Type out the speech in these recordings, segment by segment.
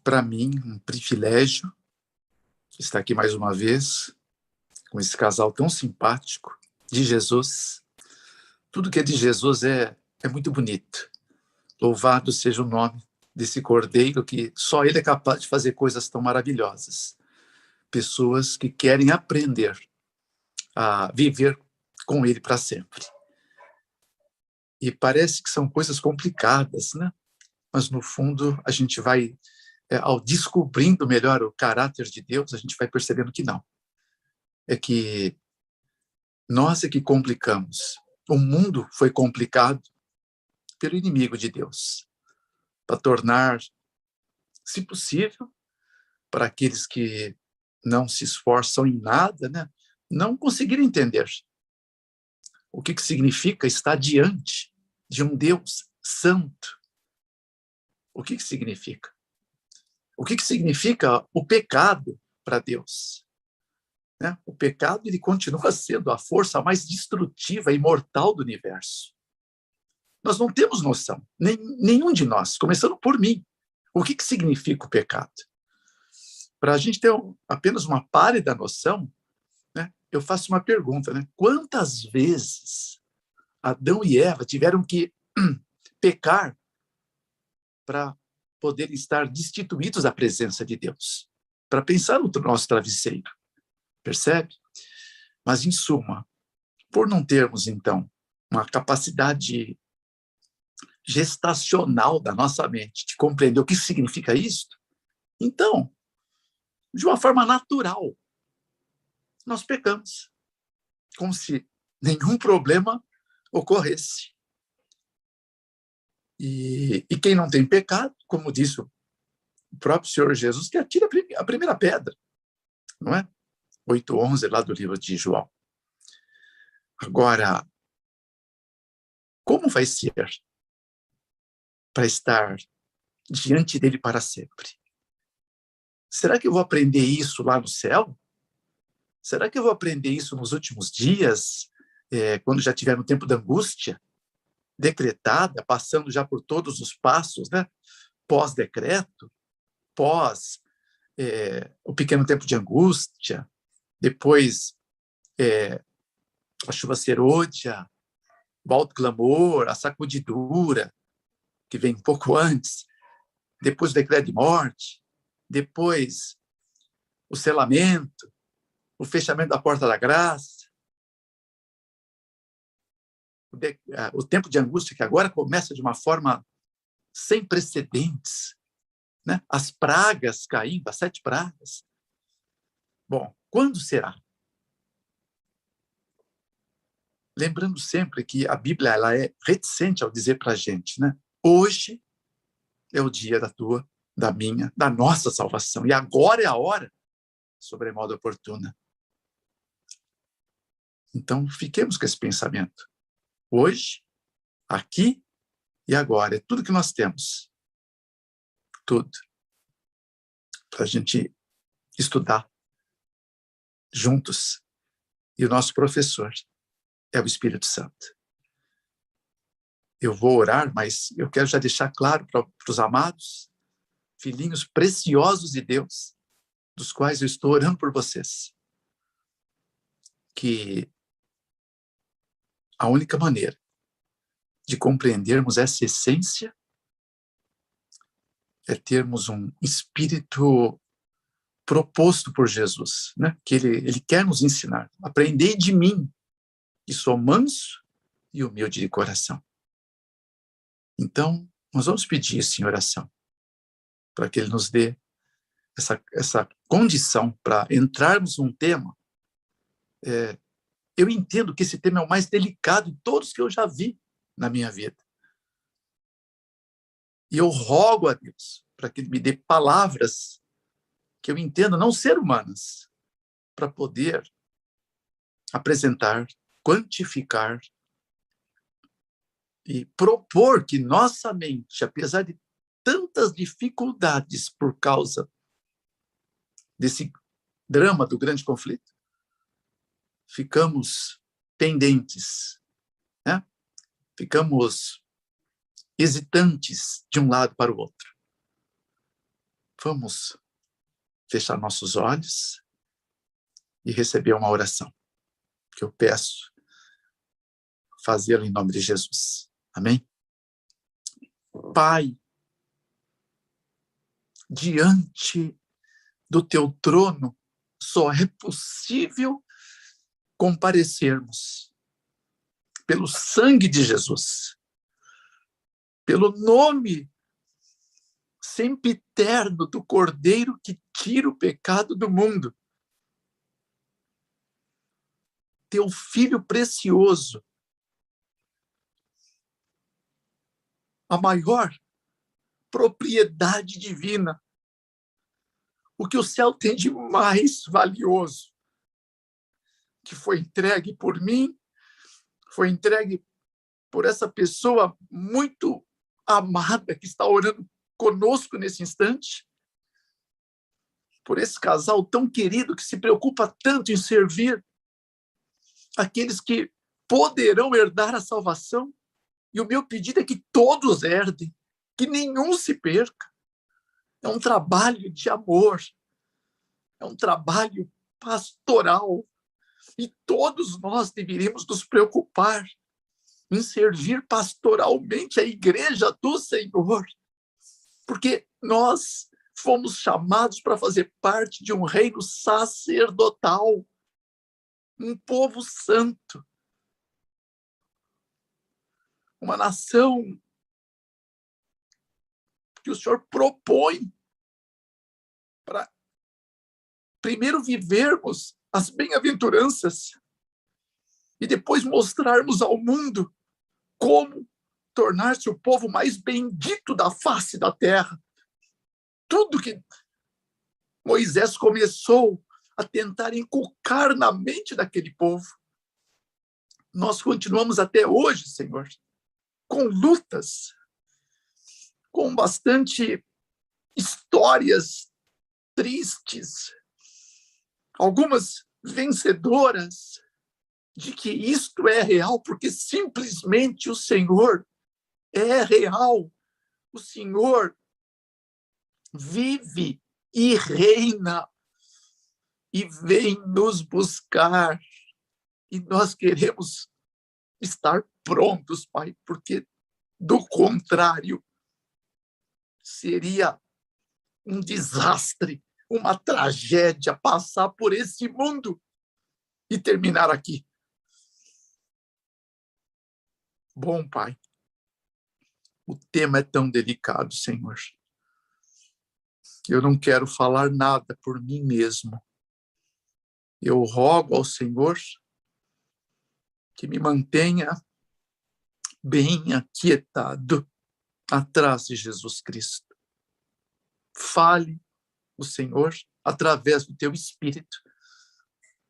Para mim, um privilégio estar aqui mais uma vez com esse casal tão simpático de Jesus. Tudo que é de Jesus é muito bonito. Louvado seja o nome desse Cordeiro, que só ele é capaz de fazer coisas tão maravilhosas. Pessoas que querem aprender a viver com ele para sempre. E parece que são coisas complicadas, né? Mas, no fundo, a gente vai, ao descobrindo melhor o caráter de Deus, a gente vai percebendo que não. É que nós é que complicamos. O mundo foi complicado pelo inimigo de Deus, para tornar, se possível, para aqueles que não se esforçam em nada, né, não conseguirem entender o que significa estar diante de um Deus santo. O que significa? O que significa o pecado para Deus? Né? O pecado, ele continua sendo a força mais destrutiva e mortal do universo. Nós não temos noção, nenhum de nós, começando por mim, o que significa o pecado. Para a gente ter apenas uma pálida noção, né, eu faço uma pergunta, né? Quantas vezes Adão e Eva tiveram que pecar para poderem estar destituídos da presença de Deus? Para pensar no nosso travesseiro, percebe? Mas, em suma, por não termos, então, uma capacidade gestacional da nossa mente de compreender o que significa isso, então, de uma forma natural, nós pecamos, como se nenhum problema ocorresse. E quem não tem pecado, como disse o próprio Senhor Jesus, que atira a primeira pedra, não é? 8:11, lá do livro de João. Agora, como vai ser para estar diante dele para sempre? Será que eu vou aprender isso lá no céu? Será que eu vou aprender isso nos últimos dias, quando já tiver no tempo da angústia decretada, passando já por todos os passos, né? Pós-decreto, pós o pequeno tempo de angústia, depois a chuva serôdia, o alto clamor, a sacudidura, que vem um pouco antes, depois o decreto de morte, depois o selamento, o fechamento da porta da graça, o tempo de angústia que agora começa de uma forma sem precedentes, né? As pragas caindo, as 7 pragas. Bom, quando será? Lembrando sempre que a Bíblia ela é reticente ao dizer para a gente, né? Hoje é o dia da tua, da minha, da nossa salvação. E agora é a hora sobremodo oportuna. Então, fiquemos com esse pensamento. Hoje, aqui e agora. É tudo que nós temos. Tudo. Para a gente estudar juntos. E o nosso professor é o Espírito Santo. Eu vou orar, mas eu quero já deixar claro para os amados, filhinhos preciosos de Deus, dos quais eu estou orando por vocês, que a única maneira de compreendermos essa essência é termos um espírito proposto por Jesus, né? Que ele quer nos ensinar. Aprendei de mim, que sou manso e humilde de coração. Então, nós vamos pedir isso em oração, para que ele nos dê essa condição para entrarmos num tema. Eu entendo que esse tema é o mais delicado de todos que eu já vi na minha vida. E eu rogo a Deus para que ele me dê palavras que eu entenda não ser humanas, para poder apresentar, quantificar e propor que nossa mente, apesar de tantas dificuldades por causa desse drama do grande conflito, ficamos pendentes, né? Ficamos hesitantes de um lado para o outro. Vamos fechar nossos olhos e receber uma oração, que eu peço fazê-la em nome de Jesus. Amém? Pai, diante do teu trono, só é possível comparecermos pelo sangue de Jesus, pelo nome sempiterno do Cordeiro que tira o pecado do mundo. Teu Filho precioso, a maior propriedade divina, o que o céu tem de mais valioso, que foi entregue por mim, foi entregue por essa pessoa muito amada que está orando conosco nesse instante, por esse casal tão querido que se preocupa tanto em servir aqueles que poderão herdar a salvação. E o meu pedido é que todos herdem, que nenhum se perca. É um trabalho de amor, é um trabalho pastoral, e todos nós deveríamos nos preocupar em servir pastoralmente a igreja do Senhor, porque nós fomos chamados para fazer parte de um reino sacerdotal, um povo santo, uma nação que o Senhor propõe para primeiro vivermos as bem-aventuranças e depois mostrarmos ao mundo como tornar-se o povo mais bendito da face da terra. Tudo que Moisés começou a tentar inculcar na mente daquele povo, nós continuamos até hoje, Senhor, com lutas, com bastante histórias tristes, algumas vencedoras, de que isto é real, porque simplesmente o Senhor é real. O Senhor vive e reina e vem nos buscar. E nós queremos estar prontos, Pai, porque, do contrário, seria um desastre, uma tragédia passar por esse mundo e terminar aqui. Bom, Pai, o tema é tão delicado, Senhor. Eu não quero falar nada por mim mesmo. Eu rogo ao Senhor que me mantenha bem aquietado atrás de Jesus Cristo. Fale o Senhor através do teu Espírito.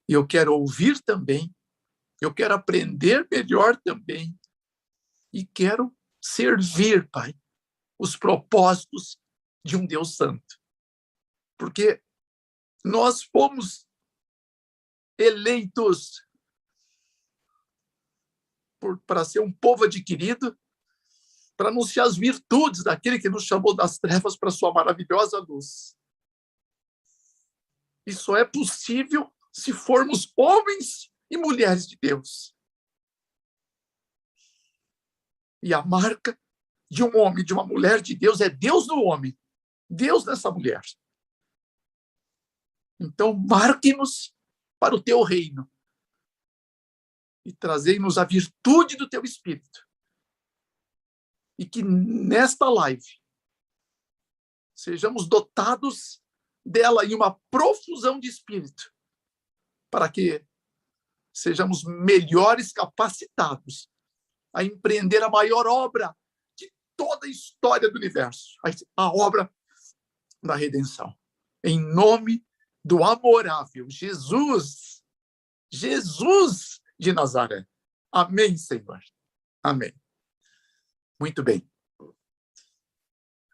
E eu quero ouvir também, eu quero aprender melhor também, e quero servir, Pai, os propósitos de um Deus Santo. Porque nós fomos eleitos para ser um povo adquirido, para anunciar as virtudes daquele que nos chamou das trevas para a sua maravilhosa luz. E só é possível se formos homens e mulheres de Deus. E a marca de um homem, de uma mulher de Deus, é Deus no homem, Deus nessa mulher. Então, marque-nos para o teu reino e trazei-nos a virtude do teu Espírito. E que nesta live sejamos dotados dela em uma profusão de Espírito, para que sejamos melhores capacitados a empreender a maior obra de toda a história do universo, a obra da redenção. Em nome do amorável Jesus de Nazaré. Amém, Senhor. Amém. Muito bem.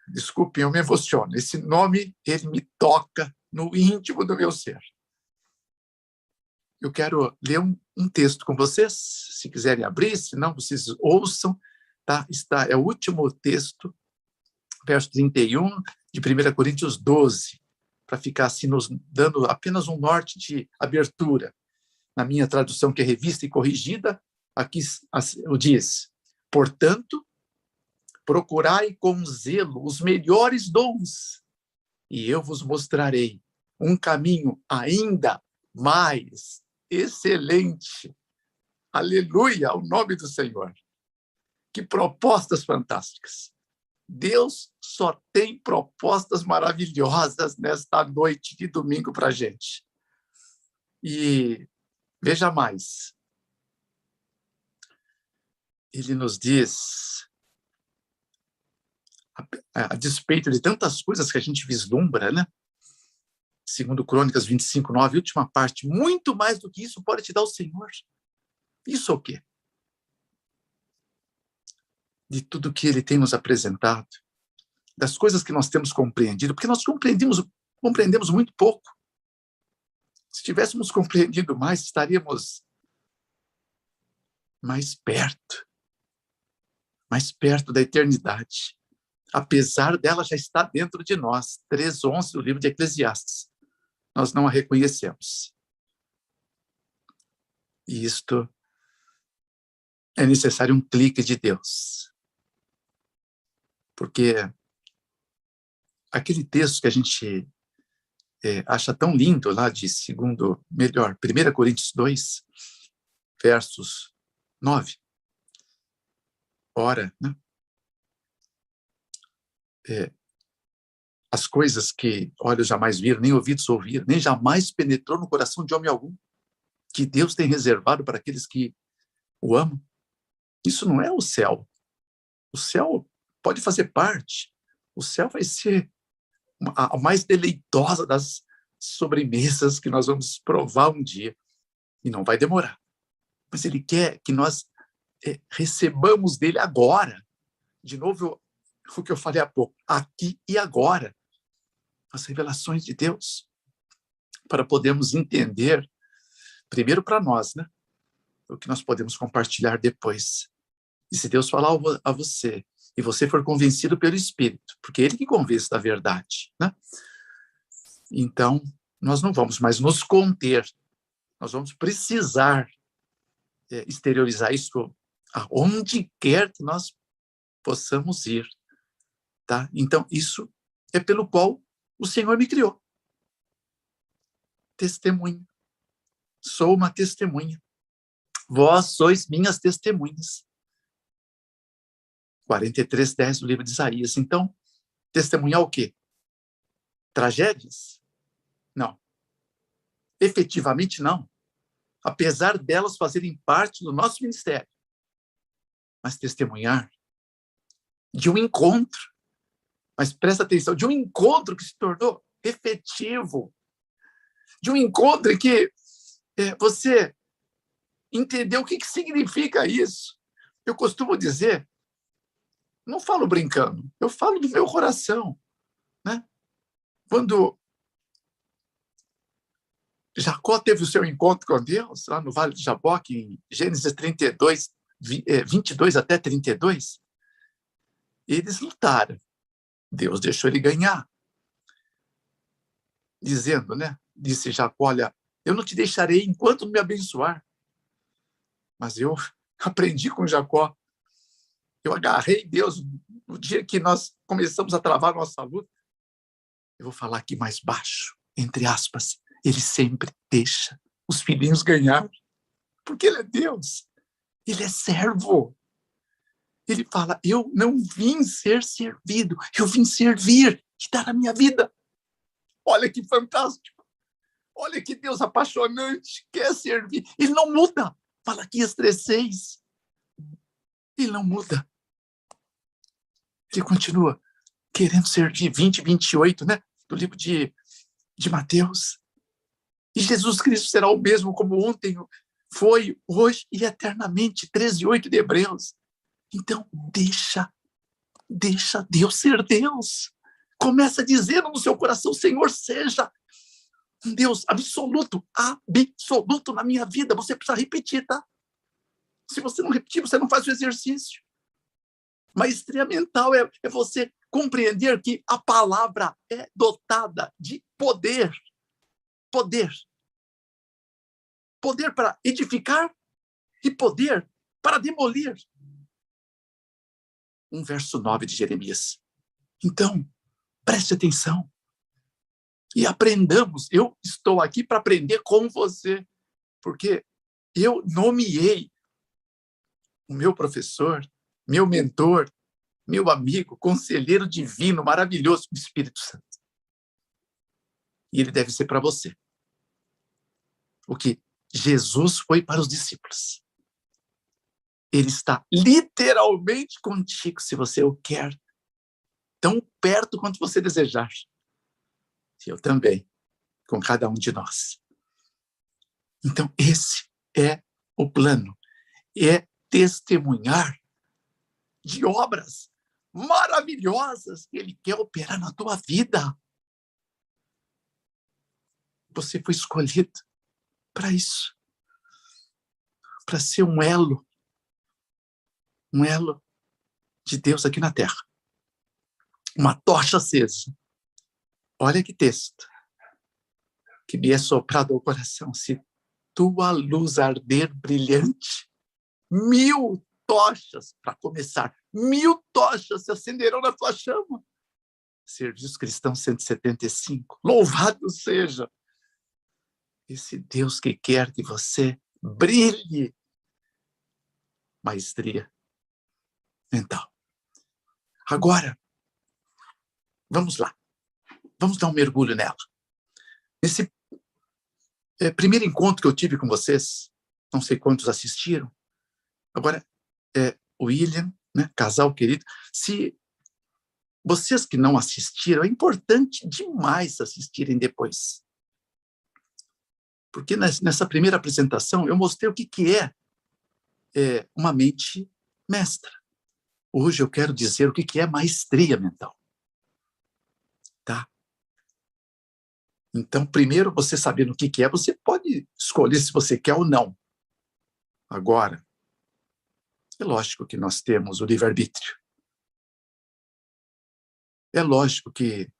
Desculpem, eu me emociono. Esse nome, ele me toca no íntimo do meu ser. Eu quero ler um texto com vocês, se quiserem abrir, se não, vocês ouçam. Tá? É o último texto verso 31 de 1 Coríntios 12, para ficar assim nos dando apenas um norte de abertura. Na minha tradução, que é revista e corrigida, aqui diz: portanto, procurai com zelo os melhores dons, e eu vos mostrarei um caminho ainda mais excelente. Aleluia, ao nome do Senhor. Que propostas fantásticas. Deus só tem propostas maravilhosas nesta noite de domingo para a gente. E veja mais. Ele nos diz, a despeito de tantas coisas que a gente vislumbra, né? Segundo Crônicas 25:9, última parte, muito mais do que isso pode te dar o Senhor. Isso é o quê? De tudo que Ele tem nos apresentado, das coisas que nós temos compreendido, porque nós compreendemos muito pouco. Se tivéssemos compreendido mais, estaríamos mais perto da eternidade. Apesar dela já estar dentro de nós. 3:11 do livro de Eclesiastes. Nós não a reconhecemos. E isto é necessário um clique de Deus. Porque aquele texto que a gente acha tão lindo lá de 1 Coríntios 2, versos 9. Ora, né? As coisas que olhos jamais viram, nem ouvidos ouviram, nem jamais penetrou no coração de homem algum, que Deus tem reservado para aqueles que o amam. Isso não é o céu. O céu pode fazer parte. O céu vai ser a mais deleitosa das sobremesas que nós vamos provar um dia. E não vai demorar. Mas Ele quer que nós recebamos dele agora. De novo, o que eu falei há pouco. Aqui e agora. As revelações de Deus. Para podermos entender, primeiro para nós, né? O que nós podemos compartilhar depois. E se Deus falar a você, e você for convencido pelo Espírito, porque é Ele que convence da verdade, né? Então, nós não vamos mais nos conter, nós vamos precisar exteriorizar isso aonde quer que nós possamos ir, tá? Então, isso é pelo qual o Senhor me criou. Testemunha. Sou uma testemunha. Vós sois minhas testemunhas. 43:10 do livro de Isaías. Então, testemunhar o quê? Tragédias? Não. Efetivamente, não. Apesar delas fazerem parte do nosso ministério. Mas testemunhar de um encontro. Mas presta atenção, de um encontro que se tornou efetivo. De um encontro em que você entendeu o que significa isso. Eu costumo dizer, não falo brincando, eu falo do meu coração, né? Quando Jacó teve o seu encontro com Deus, lá no Vale de Jaboque, em Gênesis 32, 22 até 32, eles lutaram. Deus deixou ele ganhar. Dizendo, né? Disse Jacó, olha, eu não te deixarei enquanto não me abençoar. Mas eu aprendi com Jacó. Eu agarrei Deus no dia que nós começamos a travar nossa luta. Eu vou falar aqui mais baixo, entre aspas. Ele sempre deixa os filhinhos ganhar. Porque Ele é Deus. Ele é servo. Ele fala, eu não vim ser servido, eu vim servir e dar a minha vida. Olha que fantástico. Olha que Deus apaixonante, quer servir. Ele não muda. Malaquias 3:6. Ele não muda. Ele continua querendo servir. 20:28, né? Do livro de Mateus. E Jesus Cristo será o mesmo como ontem, foi, hoje e eternamente. 13:8 de Hebreus. Então, deixa Deus ser Deus. Começa dizendo no seu coração, Senhor, seja um Deus absoluto na minha vida. Você precisa repetir, tá? Se você não repetir, você não faz o exercício. Maestria mental é você compreender que a palavra é dotada de poder. Poder. Poder para edificar e poder para demolir. Verso 9 de Jeremias. Então, preste atenção e aprendamos. Eu estou aqui para aprender com você, porque eu nomeei o meu professor, meu mentor, meu amigo, conselheiro divino, maravilhoso, o Espírito Santo. E ele deve ser para você. O que Jesus foi para os discípulos. Ele está literalmente contigo, se você o quer, tão perto quanto você desejar. Eu também, com cada um de nós. Então, esse é o plano. É testemunhar de obras maravilhosas que Ele quer operar na tua vida. Você foi escolhido para isso. Para ser um elo de Deus aqui na terra. Uma tocha acesa. Olha que texto que me é soprado ao coração. Se tua luz arder brilhante, 1000 tochas, para começar, 1000 tochas se acenderão na tua chama. Serviço Cristão 175. Louvado seja esse Deus que quer que você brilhe. Maestria mental. Agora, vamos lá. Vamos dar um mergulho nela. Nesse primeiro encontro que eu tive com vocês, não sei quantos assistiram, agora, o William, né, casal querido, se vocês que não assistiram, é importante demais assistirem depois. Porque nessa primeira apresentação eu mostrei o que é uma mente mestra. Hoje eu quero dizer o que é maestria mental. Tá? Então, primeiro, você sabendo o que é, você pode escolher se você quer ou não. Agora, é lógico que nós temos o livre-arbítrio. É lógico que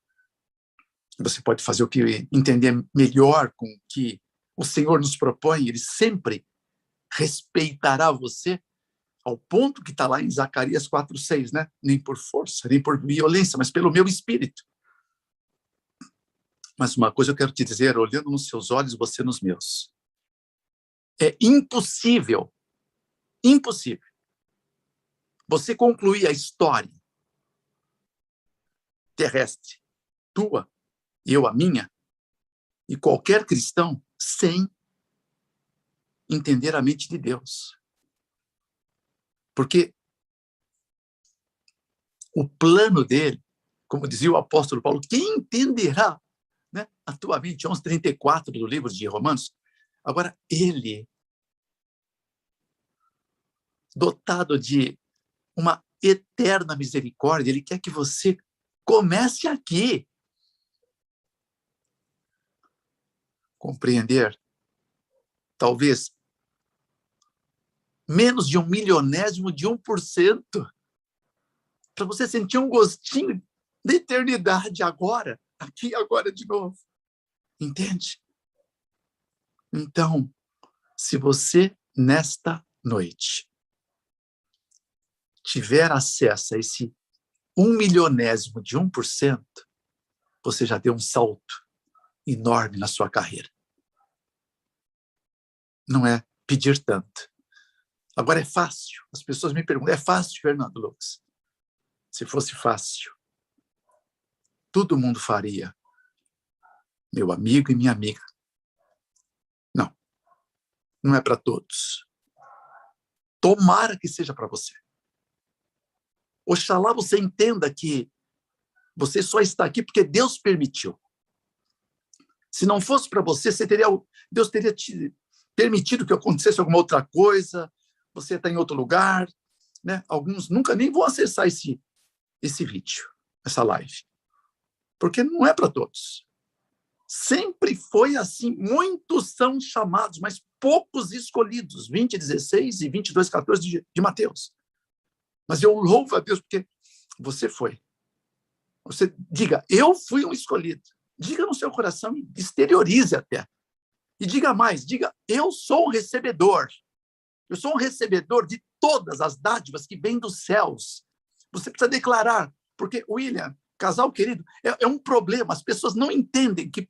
você pode fazer o que entender melhor com o que o Senhor nos propõe. Ele sempre respeitará você ao ponto que está lá em Zacarias 4:6, né? Nem por força, nem por violência, mas pelo meu espírito. Mas uma coisa eu quero te dizer, olhando nos seus olhos, você nos meus. É impossível você concluir a história terrestre, tua, eu a minha, e qualquer cristão, sem entender a mente de Deus. Porque o plano dele, como dizia o apóstolo Paulo, quem entenderá, né? A tua mente, 11:34 do livro de Romanos. Agora, ele, dotado de uma eterna misericórdia, ele quer que você comece aqui. Compreender, talvez, menos de 1/1000.000%, para você sentir um gostinho da eternidade agora, aqui agora de novo. Entende? Então, se você, nesta noite, tiver acesso a esse 1/1000.000%, você já deu um salto enorme na sua carreira. Não é pedir tanto. Agora é fácil. As pessoas me perguntam, é fácil, Fernando Lucas? Se fosse fácil, todo mundo faria. Meu amigo e minha amiga. Não. Não é para todos. Tomara que seja para você. Oxalá você entenda que você só está aqui porque Deus permitiu. Se não fosse para você, Deus teria te permitido que acontecesse alguma outra coisa, você está em outro lugar, né? Alguns nunca nem vão acessar esse vídeo, essa live, porque não é para todos. Sempre foi assim. Muitos são chamados, mas poucos escolhidos. 20:16 e 22:14 de Mateus. Mas eu louvo a Deus porque você foi. Você diga, eu fui um escolhido. Diga no seu coração, exteriorize até. E diga mais, diga, eu sou um recebedor. Eu sou um recebedor de todas as dádivas que vêm dos céus. Você precisa declarar, porque, William, casal querido, é um problema. As pessoas não entendem que,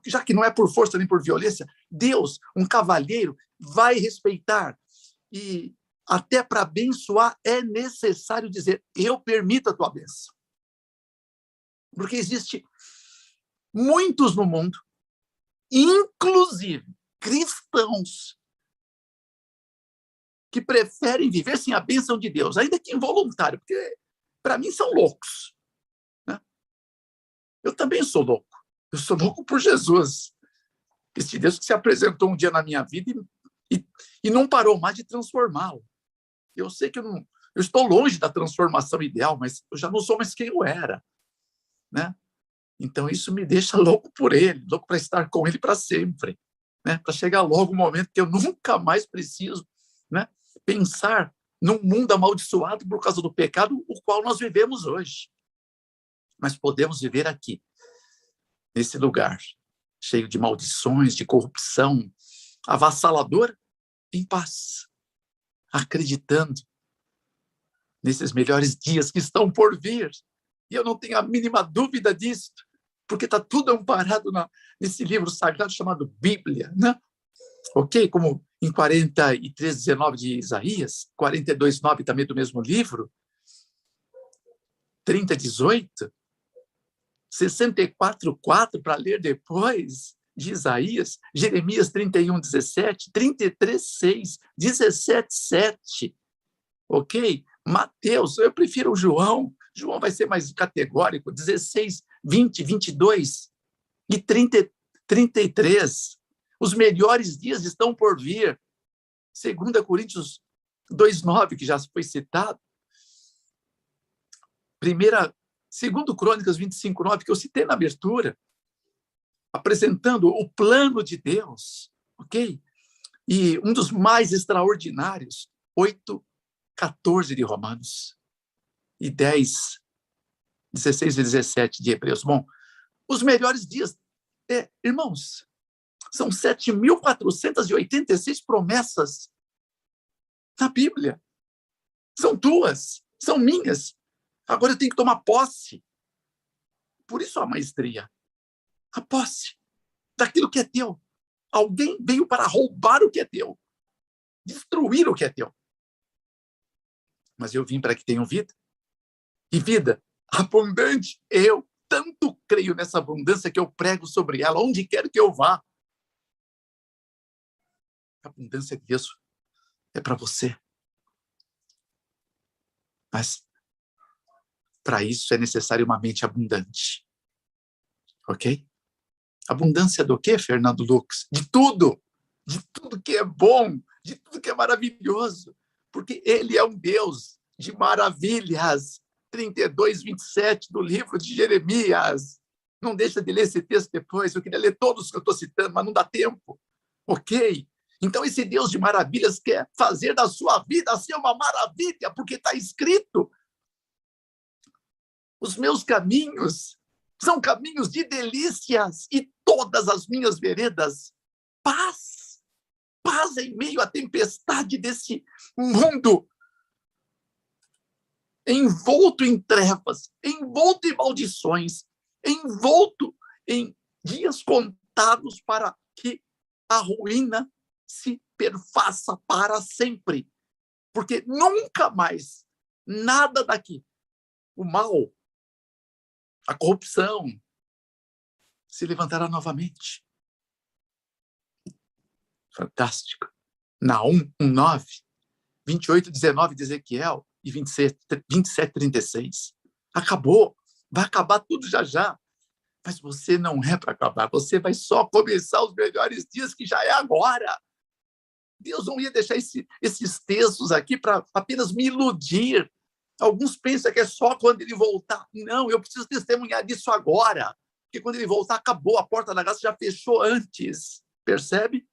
já que não é por força nem por violência, Deus, um cavalheiro, vai respeitar. E até para abençoar é necessário dizer, eu permito a tua bênção. Porque existe muitos no mundo, inclusive cristãos, que preferem viver sem a bênção de Deus, ainda que involuntário, porque para mim são loucos. Né? Eu também sou louco. Eu sou louco por Jesus. Esse Deus que se apresentou um dia na minha vida e não parou mais de transformá-lo. Eu sei que eu estou longe da transformação ideal, mas eu já não sou mais quem eu era. Né? Então isso me deixa louco por ele, louco para estar com ele para sempre. Né? Para chegar logo o momento que eu nunca mais preciso, né, pensar num mundo amaldiçoado por causa do pecado, o qual nós vivemos hoje. Mas podemos viver aqui, nesse lugar, cheio de maldições, de corrupção, avassalador, em paz, acreditando nesses melhores dias que estão por vir. E eu não tenho a mínima dúvida disso, porque está tudo amparado nesse livro sagrado chamado Bíblia, né? Ok? Como em 43:19 de Isaías, 42:9 também do mesmo livro, 30:18, 64:4 para ler depois de Isaías, Jeremias 31:17, 33:6, 17:7, ok? Mateus, eu prefiro o João vai ser mais categórico, 16, 20, 22 e 30, 33. Os melhores dias estão por vir. 2 Coríntios 2:9, que já foi citado. 2 Crônicas 25:9, que eu citei na abertura, apresentando o plano de Deus, ok? E um dos mais extraordinários, 8:14 de Romanos e 10:16 e 17 de Hebreus. Bom, os melhores dias, irmãos, são 7.486 promessas na Bíblia. São tuas, são minhas. Agora eu tenho que tomar posse. Por isso a maestria. A posse daquilo que é teu. Alguém veio para roubar o que é teu. Destruir o que é teu. Mas eu vim para que tenham vida. E vida abundante. Eu tanto creio nessa abundância que eu prego sobre ela, onde quer que eu vá. A abundância de Deus é para você. Mas para isso é necessário uma mente abundante. Ok? Abundância do quê, Fernando Lux? De tudo que é bom, de tudo que é maravilhoso, porque ele é um Deus de maravilhas. 32:27 do livro de Jeremias. Não deixa de ler esse texto depois, eu queria ler todos que eu estou citando, mas não dá tempo, ok? Então esse Deus de maravilhas quer fazer da sua vida ser uma maravilha, porque está escrito, os meus caminhos são caminhos de delícias e todas as minhas veredas, paz. Paz em meio à tempestade desse mundo, envolto em trevas, envolto em maldições, envolto em dias contados para que a ruína se perfaça para sempre. Porque nunca mais nada daqui, o mal, a corrupção, se levantará novamente. Fantástico. Naum 1:9, 28:19 de Ezequiel e 27:36. Acabou. Vai acabar tudo já já. Mas você não é para acabar. Você vai só começar os melhores dias, que já é agora. Deus não ia deixar esses textos aqui para apenas me iludir. Alguns pensam que é só quando ele voltar. Não, eu preciso testemunhar disso agora. Porque quando ele voltar, acabou. A porta da graça já fechou antes. Percebe?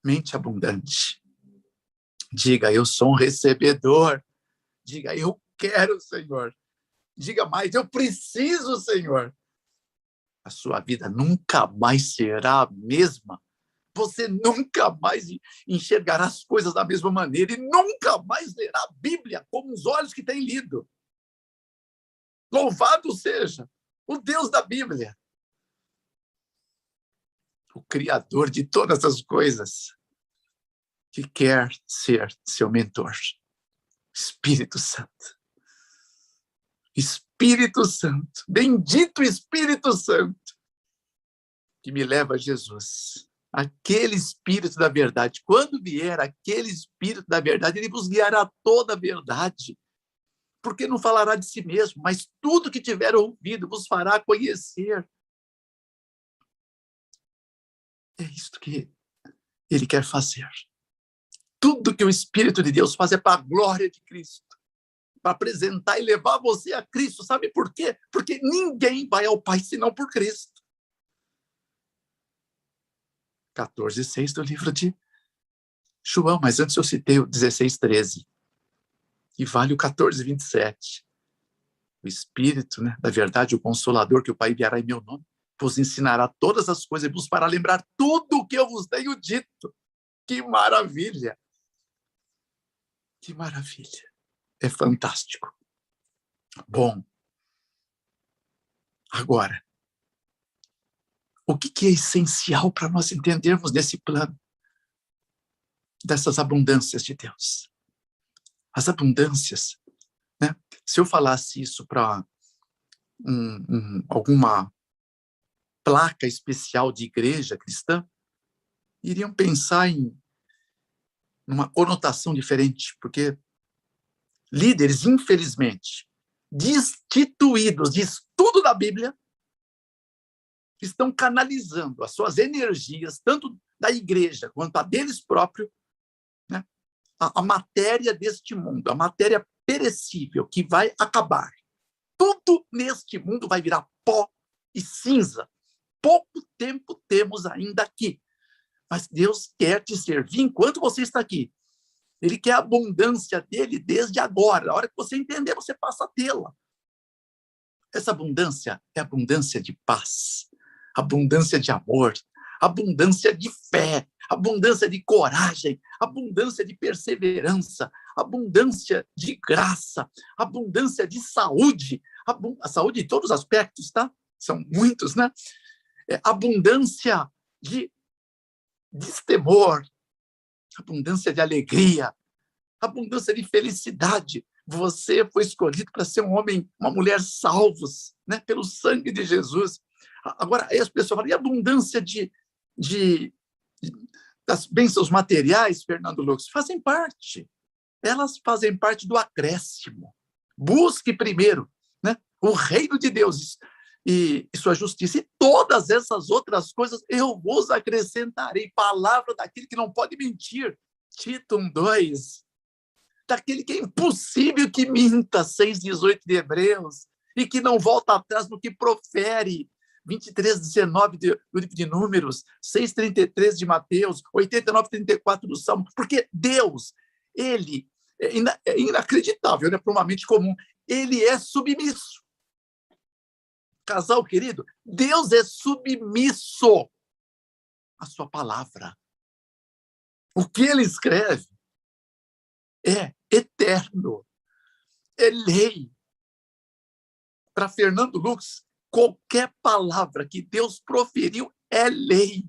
Mente abundante. Diga, eu sou um recebedor. Diga, eu quero, Senhor. Diga mais, eu preciso, Senhor. A sua vida nunca mais será a mesma. Você nunca mais enxergará as coisas da mesma maneira e nunca mais lerá a Bíblia como os olhos que tem lido. Louvado seja o Deus da Bíblia, o Criador de todas as coisas, que quer ser seu mentor. Espírito Santo. Espírito Santo. Bendito Espírito Santo, que me leva a Jesus. Aquele Espírito da verdade. Quando vier aquele Espírito da verdade, ele vos guiará a toda a verdade. Porque não falará de si mesmo, mas tudo que tiver ouvido vos fará conhecer. É isto que ele quer fazer. Tudo que o Espírito de Deus faz é para a glória de Cristo, para apresentar e levar você a Cristo. Sabe por quê? Porque ninguém vai ao Pai senão por Cristo. 14:6 do livro de João, mas antes eu citei o 16:13. E vale o 14:27. O Espírito, né, da verdade, o Consolador, que o Pai enviará em meu nome, vos ensinará todas as coisas e vos fará lembrar tudo o que eu vos tenho dito. Que maravilha! Que maravilha! É fantástico. Bom, agora, o que é essencial para nós entendermos desse plano, dessas abundâncias de Deus? As abundâncias, né? Se eu falasse isso para alguma placa especial de igreja cristã, iriam pensar numa conotação diferente, porque líderes, infelizmente, destituídos de estudo da Bíblia, estão canalizando as suas energias, tanto da igreja quanto a deles próprios, né? A matéria deste mundo, a matéria perecível que vai acabar. Tudo neste mundo vai virar pó e cinza. Pouco tempo temos ainda aqui, mas Deus quer te servir enquanto você está aqui. Ele quer a abundância dele desde agora. A hora que você entender, você passa a tê-la. Essa abundância é abundância de paz, abundância de amor, abundância de fé, abundância de coragem, abundância de perseverança, abundância de graça, abundância de saúde, a saúde em todos os aspectos, tá? São muitos, né? Abundância de destemor, abundância de alegria, abundância de felicidade. Você foi escolhido para ser um homem, uma mulher salvos, né, pelo sangue de Jesus. Agora, aí as pessoas falam, e abundância das bênçãos materiais, Fernando Lux? Fazem parte. Elas fazem parte do acréscimo. Busque primeiro, né, o reino de Deus e sua justiça, e todas essas outras coisas eu vos acrescentarei. Palavra daquele que não pode mentir. Tito 1:2. Daquele que é impossível que minta, 6:18 de Hebreus, e que não volta atrás no que profere, 23:19 do livro de Números, 6:33 de Mateus, 89:34 do Salmo, porque Deus, ele é inacreditável, né, para uma mente comum, ele é submisso. Casal querido, Deus é submisso à sua palavra. O que ele escreve é eterno, é lei. Para Fernando Lux, qualquer palavra que Deus proferiu é lei.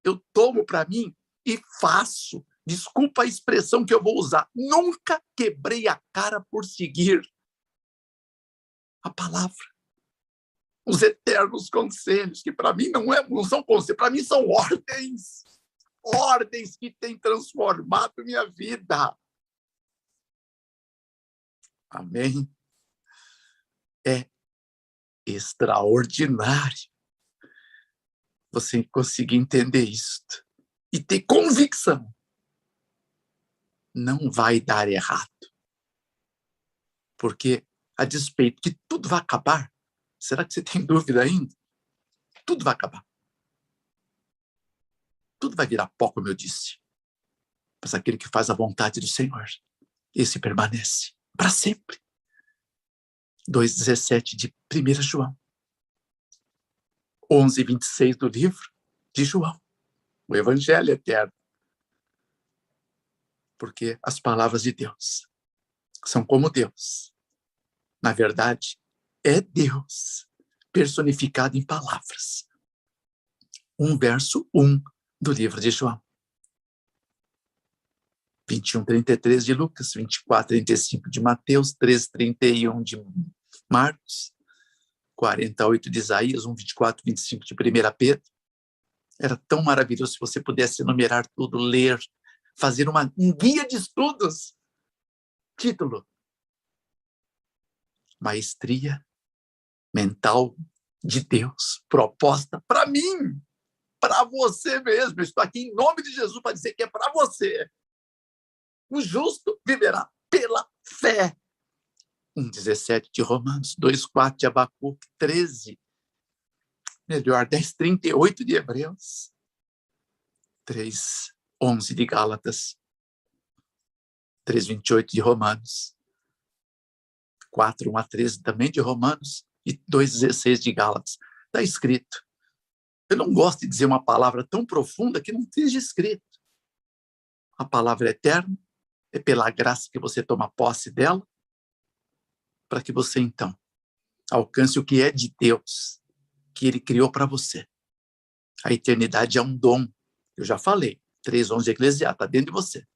Eu tomo para mim e faço. Desculpa a expressão que eu vou usar. Nunca quebrei a cara por seguir a palavra. Os eternos conselhos, que para mim não são conselhos, para mim são ordens. Ordens que têm transformado minha vida. Amém? É extraordinário você conseguir entender isto e ter convicção. Não vai dar errado. Porque, a despeito que tudo vai acabar, será que você tem dúvida ainda? Tudo vai acabar. Tudo vai virar pó, como eu disse. Mas aquele que faz a vontade do Senhor, esse permanece para sempre. 2,17 de 1 João. 11,26 do livro de João. O Evangelho eterno. Porque as palavras de Deus são como Deus. Na verdade, é Deus personificado em palavras. 1 verso 1 do livro de João. 21:33 de Lucas, 24:35 de Mateus, 13:31 de Marcos, 48 de Isaías, 1:24-25 de 1 Pedro. Era tão maravilhoso se você pudesse enumerar tudo, ler, fazer um guia de estudos. Título: Maestria Mental de Deus, proposta para mim, para você mesmo. Eu estou aqui em nome de Jesus para dizer que é para você. O justo viverá pela fé. 1,17 de Romanos, 2,4 de Abacuque, 10,38 de Hebreus, 3,11 de Gálatas, 3,28 de Romanos, 4:1-13 também de Romanos e 2,16 de Gálatas. Está escrito. Eu não gosto de dizer uma palavra tão profunda que não esteja escrito. A palavra é eterna, é pela graça que você toma posse dela, para que você, então, alcance o que é de Deus, que Ele criou para você. A eternidade é um dom. Eu já falei, 3:11 de Eclesiastes, está dentro de você.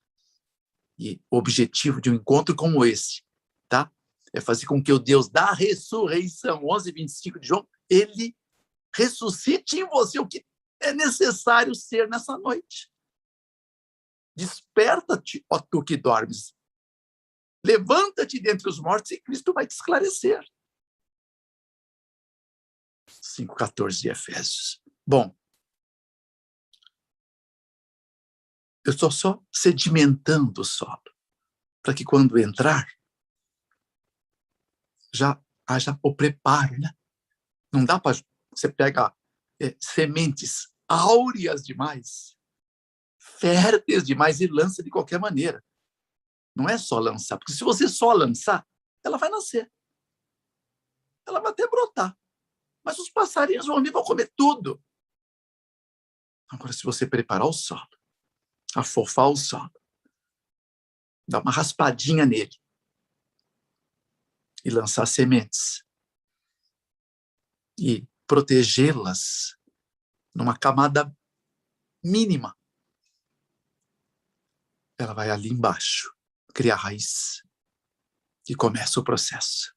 E o objetivo de um encontro como esse, tá? É fazer com que o Deus da ressurreição, 11:25 de João, Ele ressuscite em você o que é necessário ser nessa noite. Desperta-te, ó tu que dormes. Levanta-te dentre os mortos e Cristo vai te esclarecer. 5:14 de Efésios. Bom, eu estou só sedimentando o solo, para que quando entrar, já haja o preparo, né? Não dá para você pegar sementes áureas demais, férteis demais e lança de qualquer maneira. Não é só lançar, porque se você só lançar, ela vai nascer. Ela vai até brotar. Mas os passarinhos vão vir e vão comer tudo. Agora, se você preparar o solo, afofar o solo, dar uma raspadinha nele e lançar sementes e protegê-las numa camada mínima, ela vai ali embaixo criar raiz e começa o processo.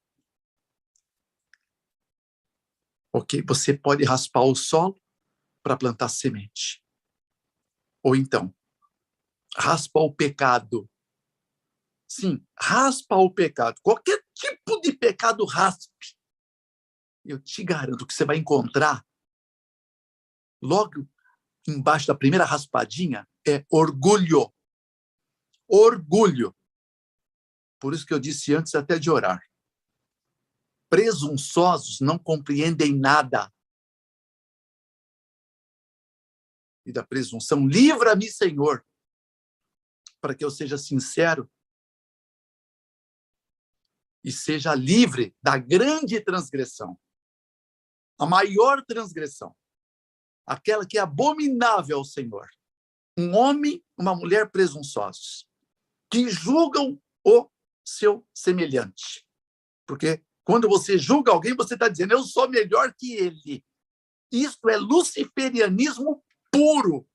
Ok? Você pode raspar o solo para plantar semente. Ou então, raspa o pecado. Sim, raspa o pecado. Qualquer tipo de pecado, raspe. Eu te garanto que você vai encontrar, logo embaixo da primeira raspadinha, é orgulho. Orgulho. Por isso que eu disse antes até de orar. Presunçosos não compreendem nada. E da presunção, livra-me, Senhor, para que eu seja sincero e seja livre da grande transgressão. A maior transgressão. Aquela que é abominável ao Senhor. Um homem, uma mulher presunçosos, que julgam o seu semelhante. Porque quando você julga alguém, você está dizendo, eu sou melhor que ele. Isto é luciferianismo puro.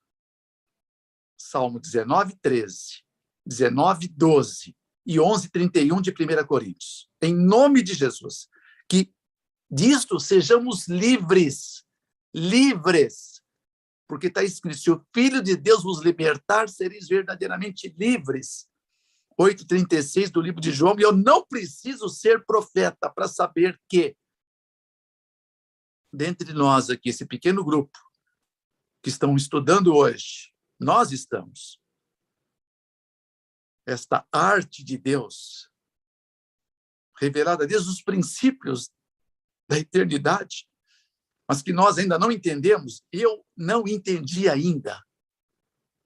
Salmo 19:13, 19:12 e 11:31 de 1 Coríntios. Em nome de Jesus, que disto sejamos livres, livres, porque está escrito, se o Filho de Deus vos libertar, sereis verdadeiramente livres. 8:36 do livro de João, e eu não preciso ser profeta para saber que, dentre nós aqui, esse pequeno grupo que estão estudando hoje, nós estamos, esta arte de Deus, revelada desde os princípios da eternidade, mas que nós ainda não entendemos, eu não entendi ainda.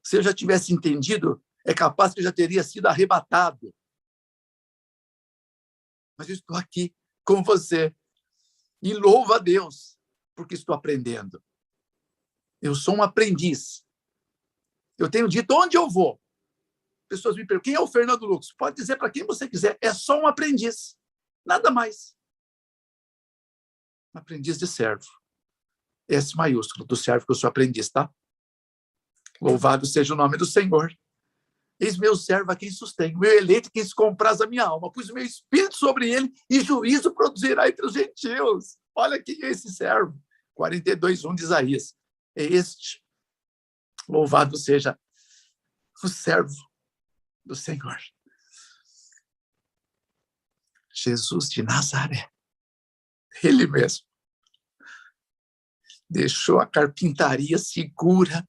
Se eu já tivesse entendido, é capaz que eu já teria sido arrebatado. Mas eu estou aqui com você. E louva a Deus, porque estou aprendendo. Eu sou um aprendiz. Eu tenho dito onde eu vou. Pessoas me perguntam, quem é o Fernando Lucas? Pode dizer para quem você quiser, é só um aprendiz. Nada mais. Um aprendiz de servo. S maiúsculo, do servo que eu sou aprendiz, tá? Louvado seja o nome do Senhor. Eis meu servo a quem sustém, meu eleito quem se compraz a minha alma, pus o meu espírito sobre ele e juízo produzirá entre os gentios. Olha quem é esse servo. 42:1 de Isaías. É este. Louvado seja o servo do Senhor. Jesus de Nazaré. Ele mesmo deixou a carpintaria segura,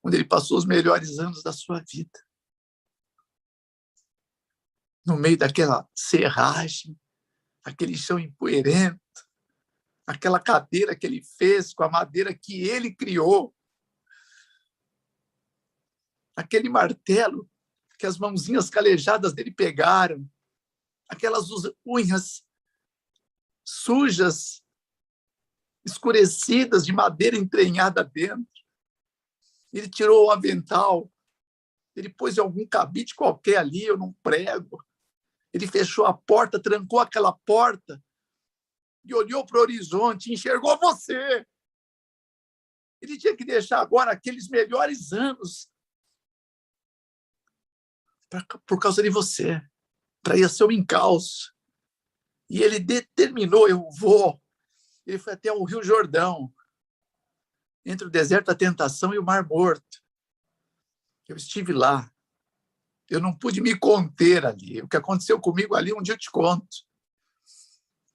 onde ele passou os melhores anos da sua vida. No meio daquela serragem, aquele chão empoeirento, aquela cadeira que ele fez com a madeira que ele criou, aquele martelo que as mãozinhas calejadas dele pegaram, aquelas unhas sujas, escurecidas, de madeira entranhada dentro. Ele tirou o avental, ele pôs algum cabide qualquer ali, eu não prego. Ele fechou a porta, trancou aquela porta e olhou para o horizonte, enxergou você. Ele tinha que deixar agora aqueles melhores anos por causa de você, para ir a seu encalço. E ele determinou, eu vou. Ele foi até o Rio Jordão, entre o deserto da tentação e o Mar Morto. Eu estive lá. Eu não pude me conter ali. O que aconteceu comigo ali, um dia eu te conto.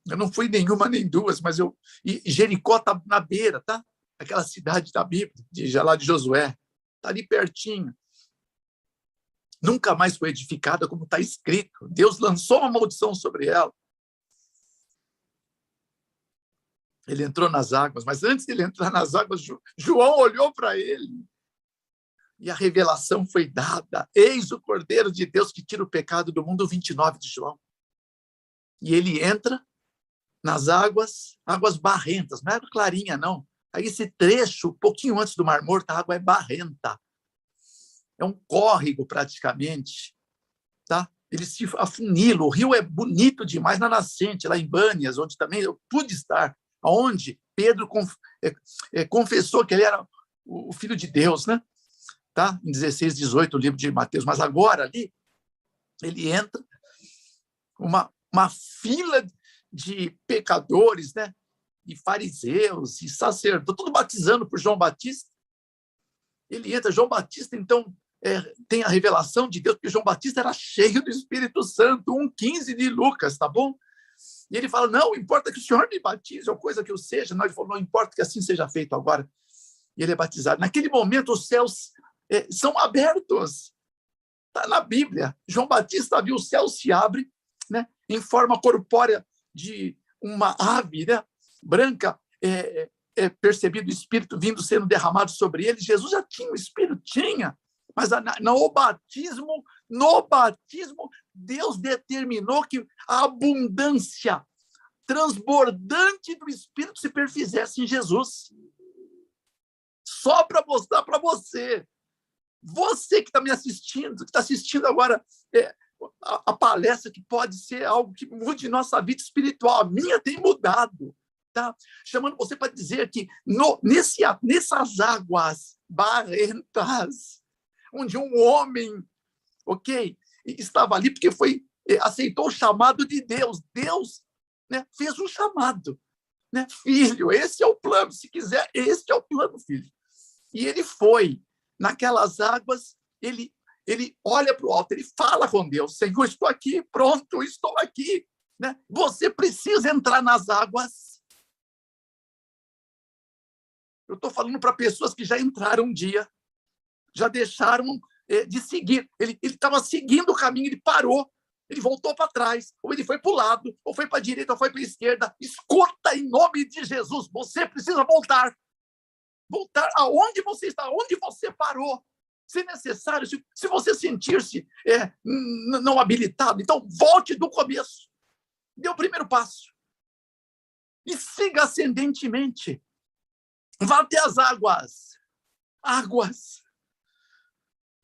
Eu não fui nenhuma nem duas, mas eu... E Jericó está na beira, tá? Aquela cidade da Bíblia, lá de Josué. Está ali pertinho. Nunca mais foi edificada como está escrito. Deus lançou uma maldição sobre ela. Ele entrou nas águas, mas antes de ele entrar nas águas, João olhou para ele e a revelação foi dada. Eis o Cordeiro de Deus que tira o pecado do mundo, 29 de João. E ele entra nas águas, águas barrentas, não é água clarinha, não. Aí esse trecho, um pouquinho antes do Mar Morto, a água é barrenta. É um córrego, praticamente. Tá? Ele se afunila. O rio é bonito demais na nascente, lá em Bânias, onde também eu pude estar, onde Pedro confessou que ele era o Filho de Deus, né? Tá? Em 16:18, o livro de Mateus. Mas agora, ali, ele entra, uma fila de pecadores, né? E fariseus, e sacerdotes, tudo batizando por João Batista. Ele entra, João Batista, então, tem a revelação de Deus, porque João Batista era cheio do Espírito Santo, 1:15 de Lucas, tá bom? E ele fala, não importa que o Senhor me batize, ou coisa que eu seja. Não, ele falou, não importa que assim seja feito agora. E ele é batizado. Naquele momento, os céus são abertos. Está na Bíblia. João Batista viu o céu se abre, né, em forma corpórea de uma ave, né, branca, percebido o Espírito vindo, sendo derramado sobre ele. Jesus já tinha o Espírito, tinha. Mas no batismo, Deus determinou que a abundância transbordante do Espírito se perfizesse em Jesus. Só para mostrar para você que está me assistindo, que está assistindo agora a palestra, que pode ser algo que mude nossa vida espiritual. A minha tem mudado. Tá? Chamando você para dizer que nessas águas barrentas, onde um homem, estava ali porque aceitou o chamado de Deus. Deus, né, fez um chamado, né? Filho, esse é o plano. Se quiser, esse é o plano, filho. E ele foi naquelas águas. Ele olha para o alto, ele fala com Deus: Senhor, estou aqui, pronto, estou aqui, né? Você precisa entrar nas águas. Eu estou falando para pessoas que já entraram um dia, já deixaram de seguir. Ele estava seguindo o caminho, ele parou, ele voltou para trás, ou ele foi para o lado, ou foi para a direita, ou foi para a esquerda. Escuta, em nome de Jesus, você precisa voltar. Voltar aonde você está, onde você parou. Se necessário, se você sentir-se não habilitado, então volte do começo. Dê o primeiro passo. E siga ascendentemente. Vá até as águas.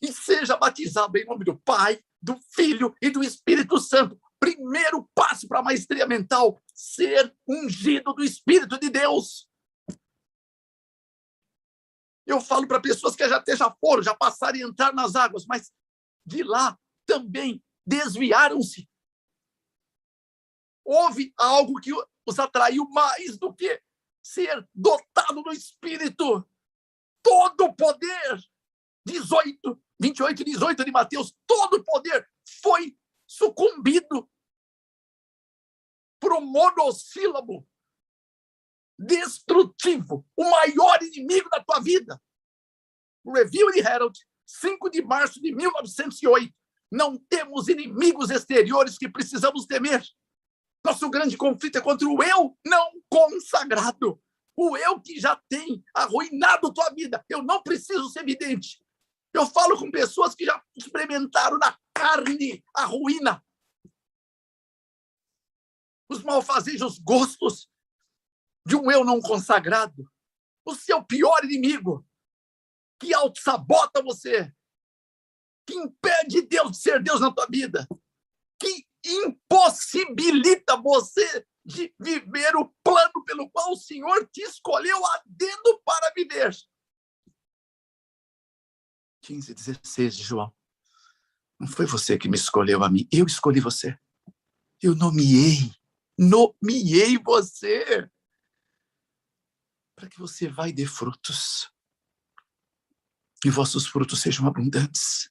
E seja batizado em nome do Pai, do Filho e do Espírito Santo. Primeiro passo para a maestria mental, ser ungido do Espírito de Deus. Eu falo para pessoas que até já foram, já passaram e entraram nas águas, mas de lá também desviaram-se. Houve algo que os atraiu mais do que ser dotado do Espírito. Todo o poder, 28 e 18 de Mateus, todo o poder foi sucumbido por um monossílabo destrutivo, o maior inimigo da tua vida. Review e Herald, 5 de março de 1908. Não temos inimigos exteriores que precisamos temer. Nosso grande conflito é contra o eu não consagrado. O eu que já tem arruinado tua vida. Eu não preciso ser vidente. Eu falo com pessoas que já experimentaram na carne a ruína. Os malfazejos gostos de um eu não consagrado. O seu pior inimigo, que auto-sabota você, que impede Deus de ser Deus na tua vida, que impossibilita você de viver o plano pelo qual o Senhor te escolheu a dedo para viver. 15, 16 de João. Não foi você que me escolheu a mim, eu escolhi você. Eu nomeei você para que você vá e dê frutos. E vossos frutos sejam abundantes.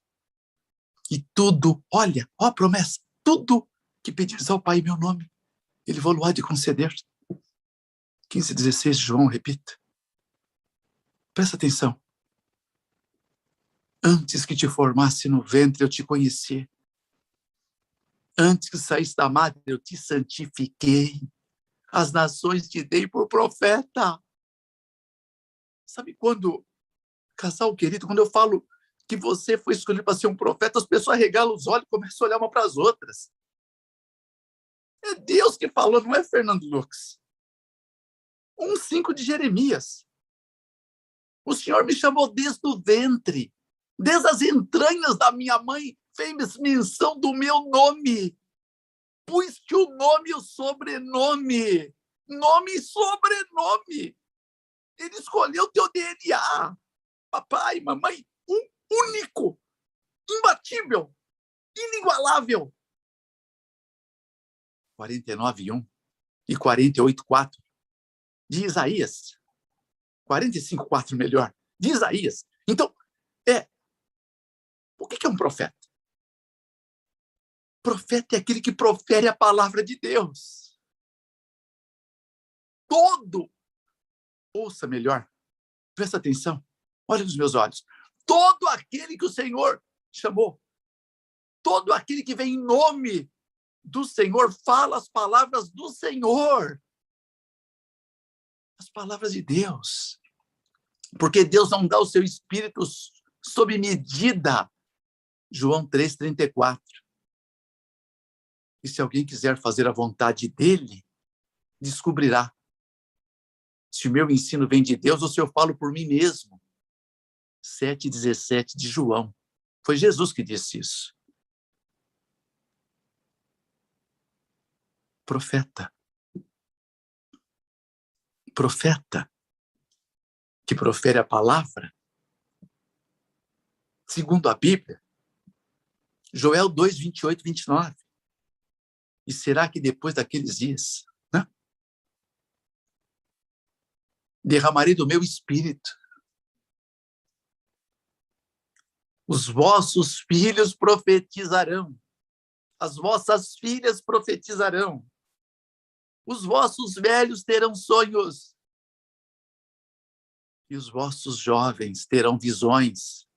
E tudo, olha, ó a promessa, tudo que pedires ao Pai em meu nome, Ele vou-lo de conceder. 15, 16 de João, repita. Presta atenção. Antes que te formasse no ventre, eu te conheci. Antes que saísse da madre, eu te santifiquei. As nações te dei por profeta. Sabe quando, casal querido, quando eu falo que você foi escolhido para ser um profeta, as pessoas regalam os olhos e começam a olhar uma para as outras. É Deus que falou, não é Fernando Lux. 1:5 de Jeremias. O Senhor me chamou desde o ventre, desde as entranhas da minha mãe, fez menção do meu nome. Pus-te o nome e o sobrenome. Nome e sobrenome. Ele escolheu o teu DNA. Papai, mamãe, um único, imbatível, inigualável. 49:1 e 48:4 de Isaías. 45:4 melhor, de Isaías. Então, o que é um profeta? Profeta é aquele que profere a palavra de Deus. Ouça melhor, presta atenção, olha nos meus olhos. Todo aquele que o Senhor chamou, todo aquele que vem em nome do Senhor, fala as palavras do Senhor. As palavras de Deus. Porque Deus não dá o seu espírito sob medida. João 3:34. E se alguém quiser fazer a vontade dele, descobrirá se o meu ensino vem de Deus ou se eu falo por mim mesmo. 7:17 de João. Foi Jesus que disse isso. Profeta que profere a palavra, segundo a Bíblia, Joel 2:28, 29. E será que depois daqueles dias, derramarei do meu espírito, os vossos filhos profetizarão, as vossas filhas profetizarão, os vossos velhos terão sonhos, e os vossos jovens terão visões.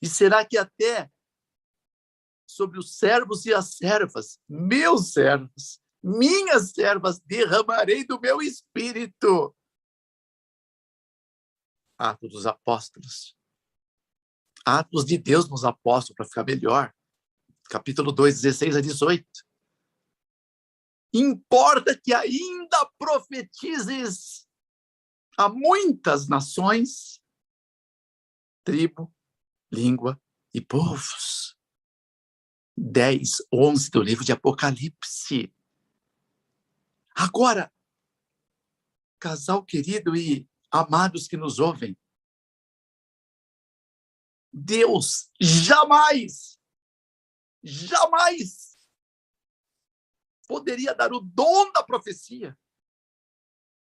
E será que até sobre os servos e as servas, meus servos, minhas servas, derramarei do meu espírito. Atos dos Apóstolos. Atos de Deus nos Apóstolos, para ficar melhor. Capítulo 2, 16 a 18. importa que ainda profetizes a muitas nações, tribo, língua e povos. 10, 11 do livro de Apocalipse. Agora, casal querido e amados que nos ouvem, Deus jamais poderia dar o dom da profecia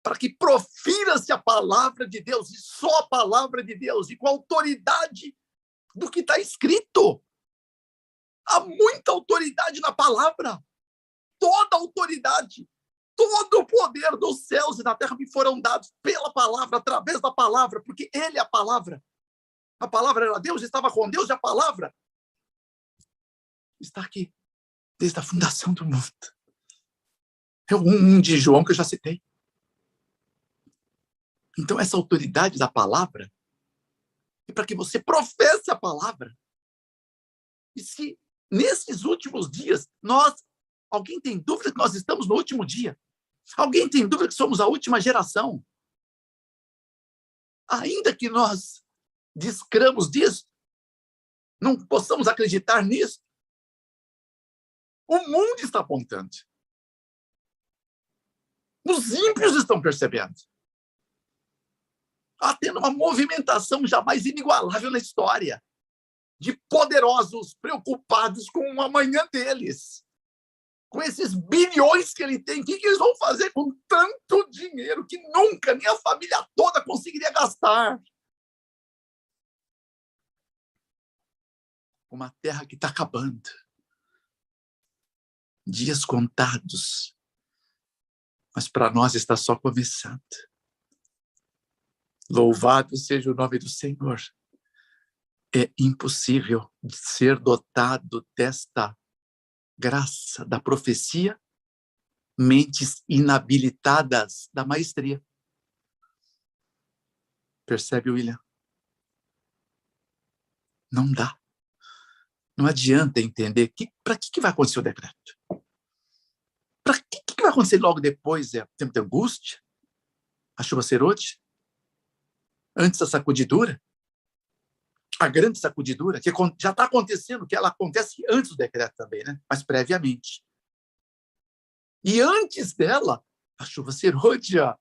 para que profira-se a palavra de Deus, e só a palavra de Deus, e com a autoridade do que está escrito. Há muita autoridade na palavra, toda a autoridade, todo o poder dos céus e da terra me foram dados pela palavra, através da palavra, porque ele é a palavra. A palavra era Deus, estava com Deus, e a palavra está aqui, desde a fundação do mundo. É o 1 de João que eu já citei. Então, essa autoridade da palavra é para que você professe a palavra. E se nesses últimos dias, alguém tem dúvida que nós estamos no último dia? Alguém tem dúvida que somos a última geração? Ainda que nós descramos disso, não possamos acreditar nisso, o mundo está apontando. Os ímpios estão percebendo. Está tendo uma movimentação jamais inigualável na história, de poderosos preocupados com o amanhã deles. Com esses bilhões que ele tem, o que eles vão fazer com tanto dinheiro que nunca, nem a família toda conseguiria gastar? Uma terra que está acabando. Dias contados. Mas para nós está só começando. Louvado seja o nome do Senhor. É impossível ser dotado desta graça da profecia, mentes inabilitadas da maestria. Percebe, William? Não dá. Não adianta entender para que vai acontecer o decreto. Para que vai acontecer logo depois? É tempo de angústia? A chuva serode? Antes da sacudidura? A grande sacudidura, que já está acontecendo, que ela acontece antes do decreto também, né? Mas previamente. E antes dela, a chuva serôdia,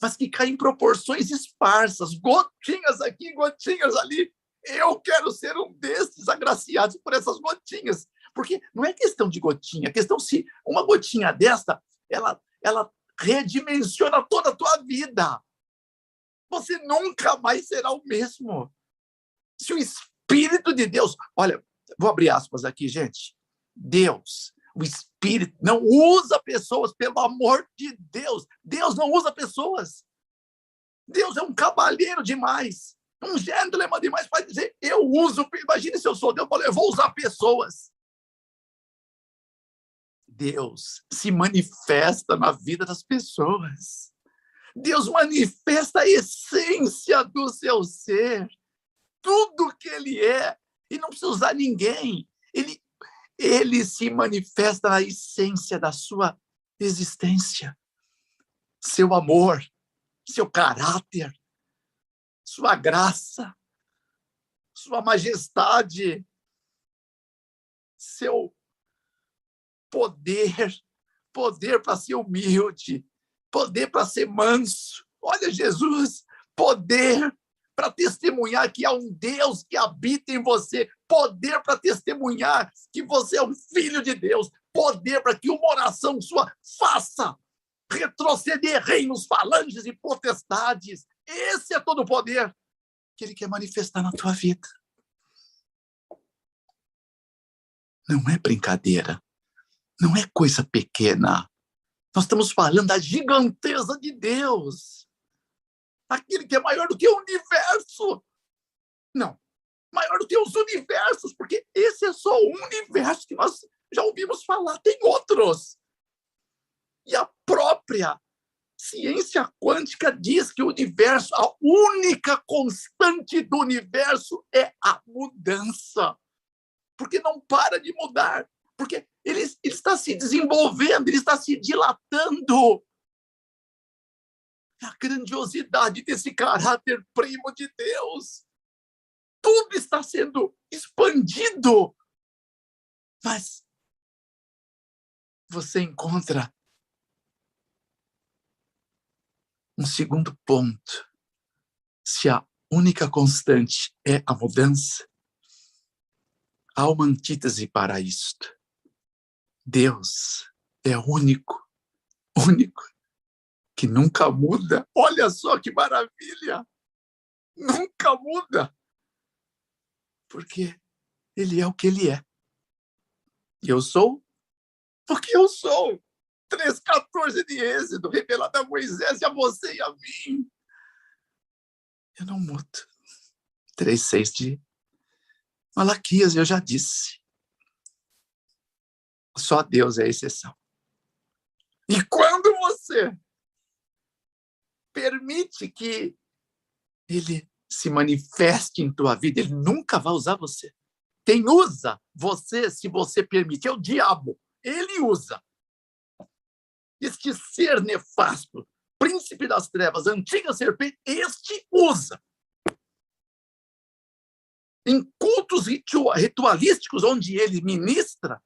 mas que cai em proporções esparsas, gotinhas aqui, gotinhas ali. Eu quero ser um desses agraciados por essas gotinhas. Porque não é questão de gotinha, é questão se uma gotinha desta, ela redimensiona toda a tua vida. Você nunca mais será o mesmo. Se o Espírito de Deus... Olha, vou abrir aspas aqui, gente. Deus, o Espírito, não usa pessoas, pelo amor de Deus. Deus não usa pessoas. Deus é um cavalheiro demais, um gentleman demais para dizer, eu uso... Imagine se eu sou Deus, eu vou usar pessoas. Deus se manifesta na vida das pessoas. Deus manifesta a essência do seu ser. Tudo que ele é, e não precisa usar ninguém. Ele se manifesta na essência da sua existência. Seu amor, seu caráter, sua graça, sua majestade, seu poder para ser humilde, poder para ser manso. Olha, Jesus, poder para testemunhar que há um Deus que habita em você, poder para testemunhar que você é um filho de Deus, poder para que uma oração sua faça retroceder reinos, falanges e potestades. Esse é todo o poder que ele quer manifestar na tua vida. Não é brincadeira, não é coisa pequena. Nós estamos falando da giganteza de Deus. Aquele que é maior do que o universo. Não, maior do que os universos, porque esse é só um universo que nós já ouvimos falar, tem outros. E a própria ciência quântica diz que o universo, a única constante do universo é a mudança. Porque não para de mudar. Porque ele está se desenvolvendo, ele está se dilatando. A grandiosidade desse caráter primo de Deus. Tudo está sendo expandido. Mas você encontra um segundo ponto. Se a única constante é a mudança, há uma antítese para isto. Deus é único, que nunca muda. Olha só que maravilha! Nunca muda. Porque ele é o que ele é. E eu sou porque eu sou. 3,14 de Êxodo, revelado a Moisés e a você e a mim. Eu não mudo. 3,6 de Malaquias, eu já disse. Só Deus é a exceção. E quando você permite que ele se manifeste em tua vida, ele nunca vai usar você. Quem usa você, se você permite, é o diabo. Ele usa. Este ser nefasto, príncipe das trevas, antiga serpente, este usa. Em cultos ritualísticos, onde ele ministra,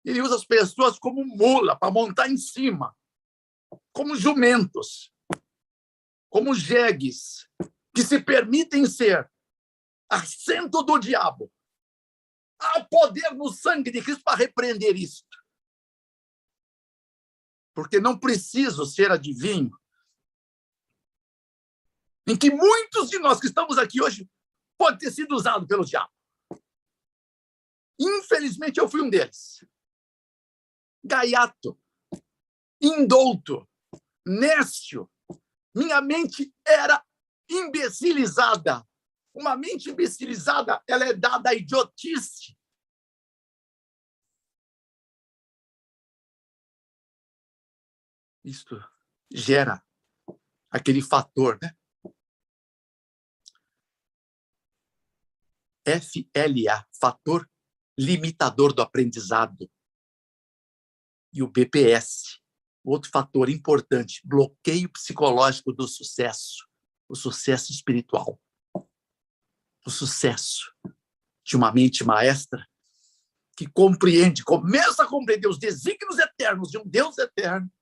ele usa as pessoas como mula, para montar em cima, como jumentos, como jegues, que se permitem ser assento do diabo. Há poder no sangue de Cristo para repreender isto. Porque não preciso ser adivinho, em que muitos de nós que estamos aqui hoje pode ter sido usado pelo diabo. Infelizmente, eu fui um deles. Gaiato, indouto, nécio. Minha mente era imbecilizada. Uma mente imbecilizada, ela é dada à idiotice. Isto gera aquele fator, né? FLA, fator limitador do aprendizado. E o BPS, outro fator importante, bloqueio psicológico do sucesso, o sucesso espiritual. O sucesso de uma mente maestra que compreende, começa a compreender os desígnios eternos de um Deus eterno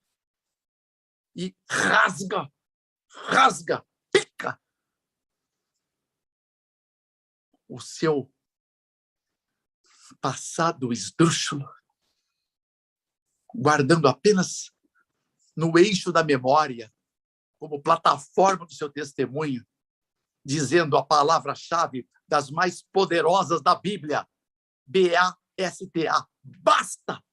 e rasga, pica o seu passado esdrúxulo, guardando apenas no eixo da memória, como plataforma do seu testemunho, dizendo a palavra-chave das mais poderosas da Bíblia, BASTA, basta,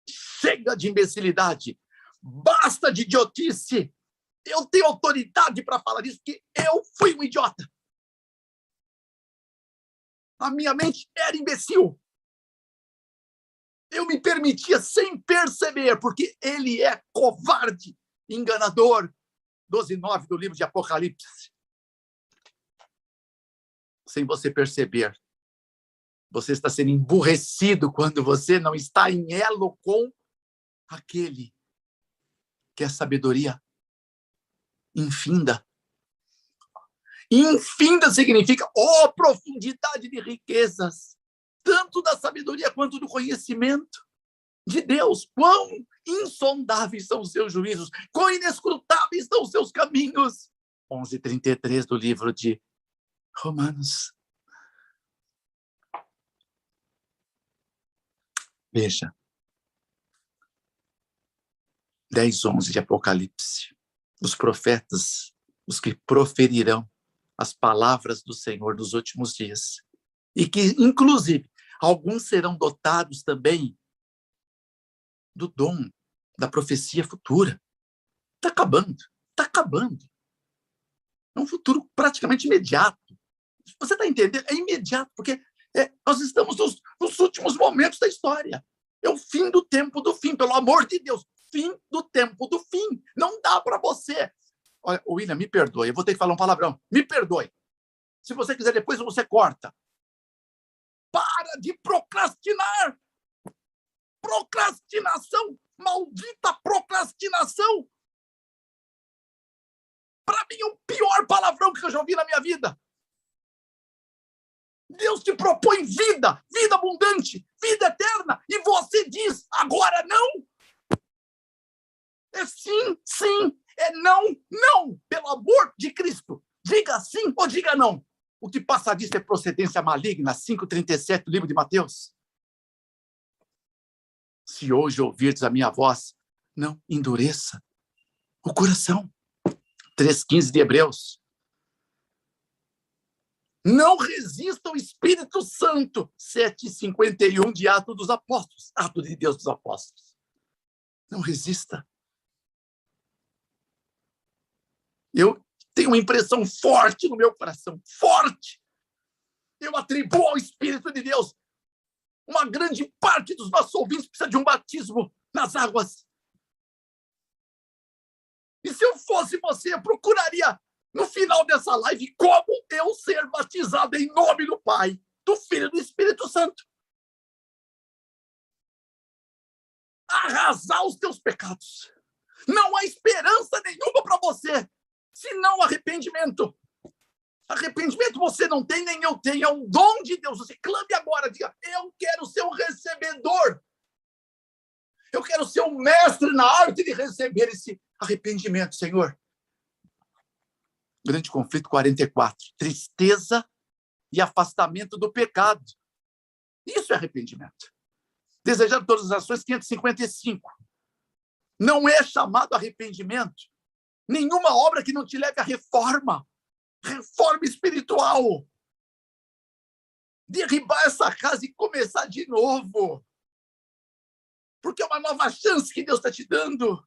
chega de imbecilidade, basta de idiotice, eu tenho autoridade para falar isso, porque eu fui um idiota. A minha mente era imbecil. Eu me permitia sem perceber, porque ele é covarde, enganador. 12:9 do livro de Apocalipse. Sem você perceber, você está sendo emburrecido quando você não está em elo com aquele que é sabedoria infinda. Infinda significa profundidade de riquezas, tanto da sabedoria quanto do conhecimento de Deus. Quão insondáveis são os seus juízos, quão inescrutáveis são os seus caminhos. 11:33 do livro de Romanos. Veja. 10:11 de Apocalipse. Os profetas, os que proferirão as palavras do Senhor nos últimos dias. E que, inclusive, alguns serão dotados também do dom da profecia futura. Está acabando, está acabando. É um futuro praticamente imediato. Você está entendendo? É imediato, porque nós estamos nos últimos momentos da história. É o fim do tempo do fim, pelo amor de Deus. Fim do tempo do fim. Não dá para você... Olha, William, me perdoe, eu vou ter que falar um palavrão. Me perdoe. Se você quiser, depois você corta. Para de procrastinar. procrastinação, maldita procrastinação. Para mim, é o pior palavrão que eu já ouvi na minha vida. Deus te propõe vida, vida abundante, vida eterna, e você diz, agora não. É sim, sim, é não, não, pelo amor de Cristo. Diga sim ou diga não. O que passa disso é procedência maligna, 5,37 do livro de Mateus. Se hoje ouvirdes a minha voz, não endureça o coração. 3,15 de Hebreus. Não resista ao Espírito Santo. 7,51 de Atos dos Apóstolos. Ato de Deus dos Apóstolos. Não resista. Eu tenho uma impressão forte no meu coração. Forte. Eu atribuo ao Espírito de Deus. Uma grande parte dos nossos ouvintes precisa de um batismo nas águas. E se eu fosse você, eu procuraria, no final dessa live, como eu ser batizado em nome do Pai, do Filho e do Espírito Santo. Arrasar os teus pecados. Não há esperança nenhuma para você, senão arrependimento. Arrependimento você não tem, nem eu tenho, é um dom de Deus. Você clame agora, diga, eu quero ser um recebedor. Eu quero ser um mestre na arte de receber esse arrependimento, Senhor. Grande conflito 44. Tristeza e afastamento do pecado. Isso é arrependimento. Desejar todas as ações, 555. Não é chamado arrependimento nenhuma obra que não te leve à reforma. Reforma espiritual. Derribar essa casa e começar de novo. Porque é uma nova chance que Deus está te dando.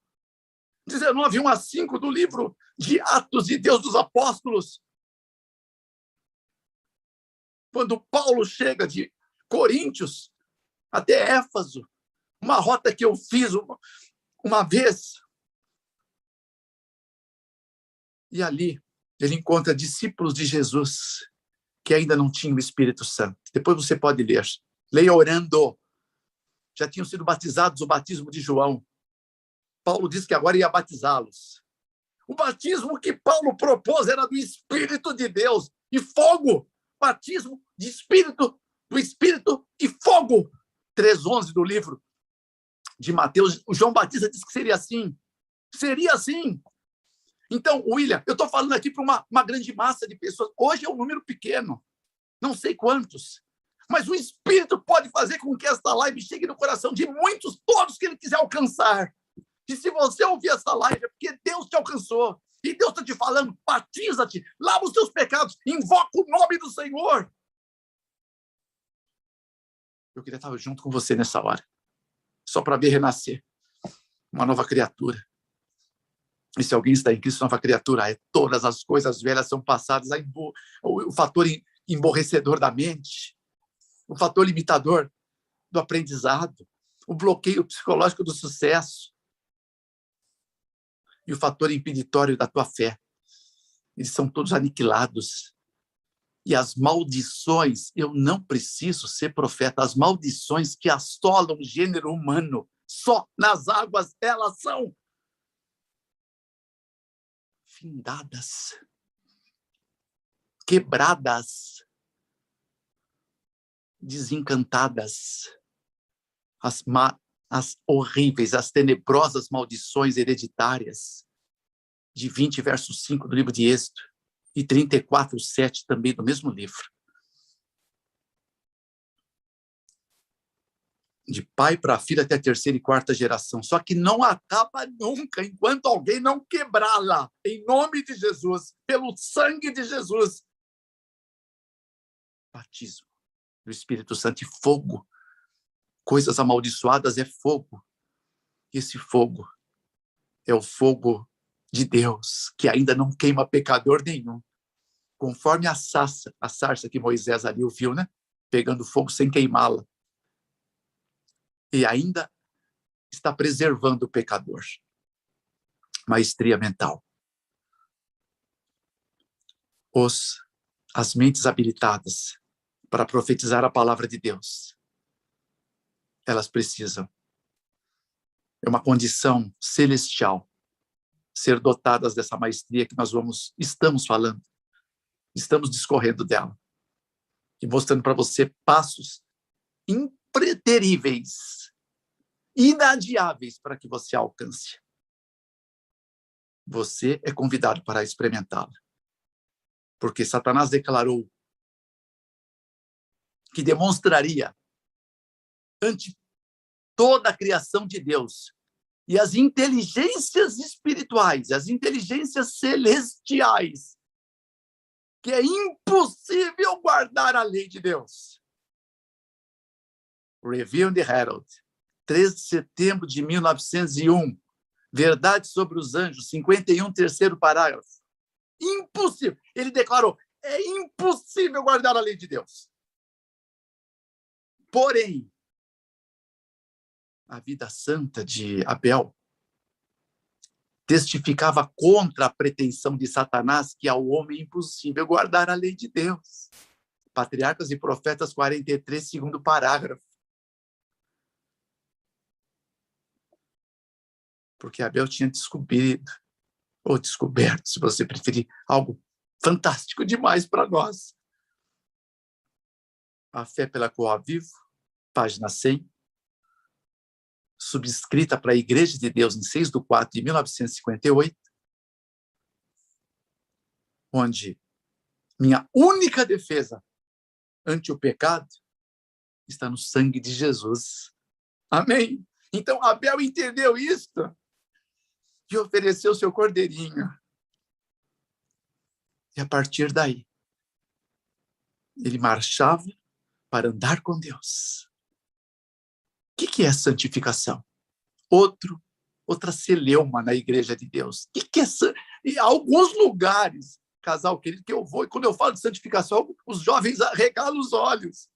19, 1-5 do livro de Atos de Deus dos Apóstolos. Quando Paulo chega de Coríntios até Éfaso, uma rota que eu fiz uma vez. E ali ele encontra discípulos de Jesus que ainda não tinham o Espírito Santo. Depois você pode ler. Leia orando. Já tinham sido batizados o batismo de João. Paulo disse que agora ia batizá-los. O batismo que Paulo propôs era do Espírito de Deus e fogo. Batismo de Espírito, do Espírito e fogo. 3,11 do livro de Mateus. O João Batista disse que seria assim. Seria assim. Então, William, eu estou falando aqui para uma grande massa de pessoas. Hoje é um número pequeno. Não sei quantos. Mas o Espírito pode fazer com que esta live chegue no coração de muitos, todos que ele quiser alcançar. E se você ouvir essa live, é porque Deus te alcançou. E Deus está te falando, batiza-te, lava os teus pecados, invoca o nome do Senhor. Eu queria estar junto com você nessa hora. Só para ver renascer. Uma nova criatura. E se alguém está em Cristo, nova criatura, todas as coisas velhas são passadas. O fator emborrecedor da mente, o fator limitador do aprendizado, o bloqueio psicológico do sucesso e o fator impeditório da tua fé. Eles são todos aniquilados. E as maldições, eu não preciso ser profeta, as maldições que assolam o gênero humano, só nas águas elas são findadas, quebradas, desencantadas, as horríveis, as tenebrosas maldições hereditárias de 20, verso 5 do livro de Êxodo e 34, 7 também do mesmo livro. De pai para filho até a terceira e quarta geração. Só que não acaba nunca enquanto alguém não quebrá-la. Em nome de Jesus, pelo sangue de Jesus. Batismo do Espírito Santo e fogo. Coisas amaldiçoadas é fogo. Esse fogo é o fogo de Deus, que ainda não queima pecador nenhum. Conforme a sarça que Moisés ali ouviu, né? Pegando fogo sem queimá-la. E ainda está preservando o pecador. Maestria mental. As mentes habilitadas para profetizar a palavra de Deus, elas precisam É uma condição celestial. Ser dotadas dessa maestria que estamos falando. Estamos discorrendo dela. E mostrando para você passos impreteríveis, inadiáveis para que você alcance. Você é convidado para experimentá-la. Porque Satanás declarou que demonstraria ante toda a criação de Deus e as inteligências espirituais, as inteligências celestiais, que é impossível guardar a lei de Deus. Review and Herald, 13 de setembro de 1901, Verdade sobre os Anjos, 51, terceiro parágrafo. Impossível. Ele declarou, é impossível guardar a lei de Deus. Porém, a vida santa de Abel testificava contra a pretensão de Satanás que ao homem é impossível guardar a lei de Deus. Patriarcas e Profetas 43, segundo parágrafo. Porque Abel tinha descoberto, se você preferir, algo fantástico demais para nós. A Fé pela Qual Vivo, página 100, subscrita para a Igreja de Deus em 6/4 de 1958, onde minha única defesa ante o pecado está no sangue de Jesus. Amém? Então, Abel entendeu isso e ofereceu seu cordeirinho. E a partir daí, ele marchava para andar com Deus. O que é santificação? Outra celeuma na Igreja de Deus. O que é em alguns lugares, casal querido, que eu vou, e quando eu falo de santificação, os jovens arregalam os olhos.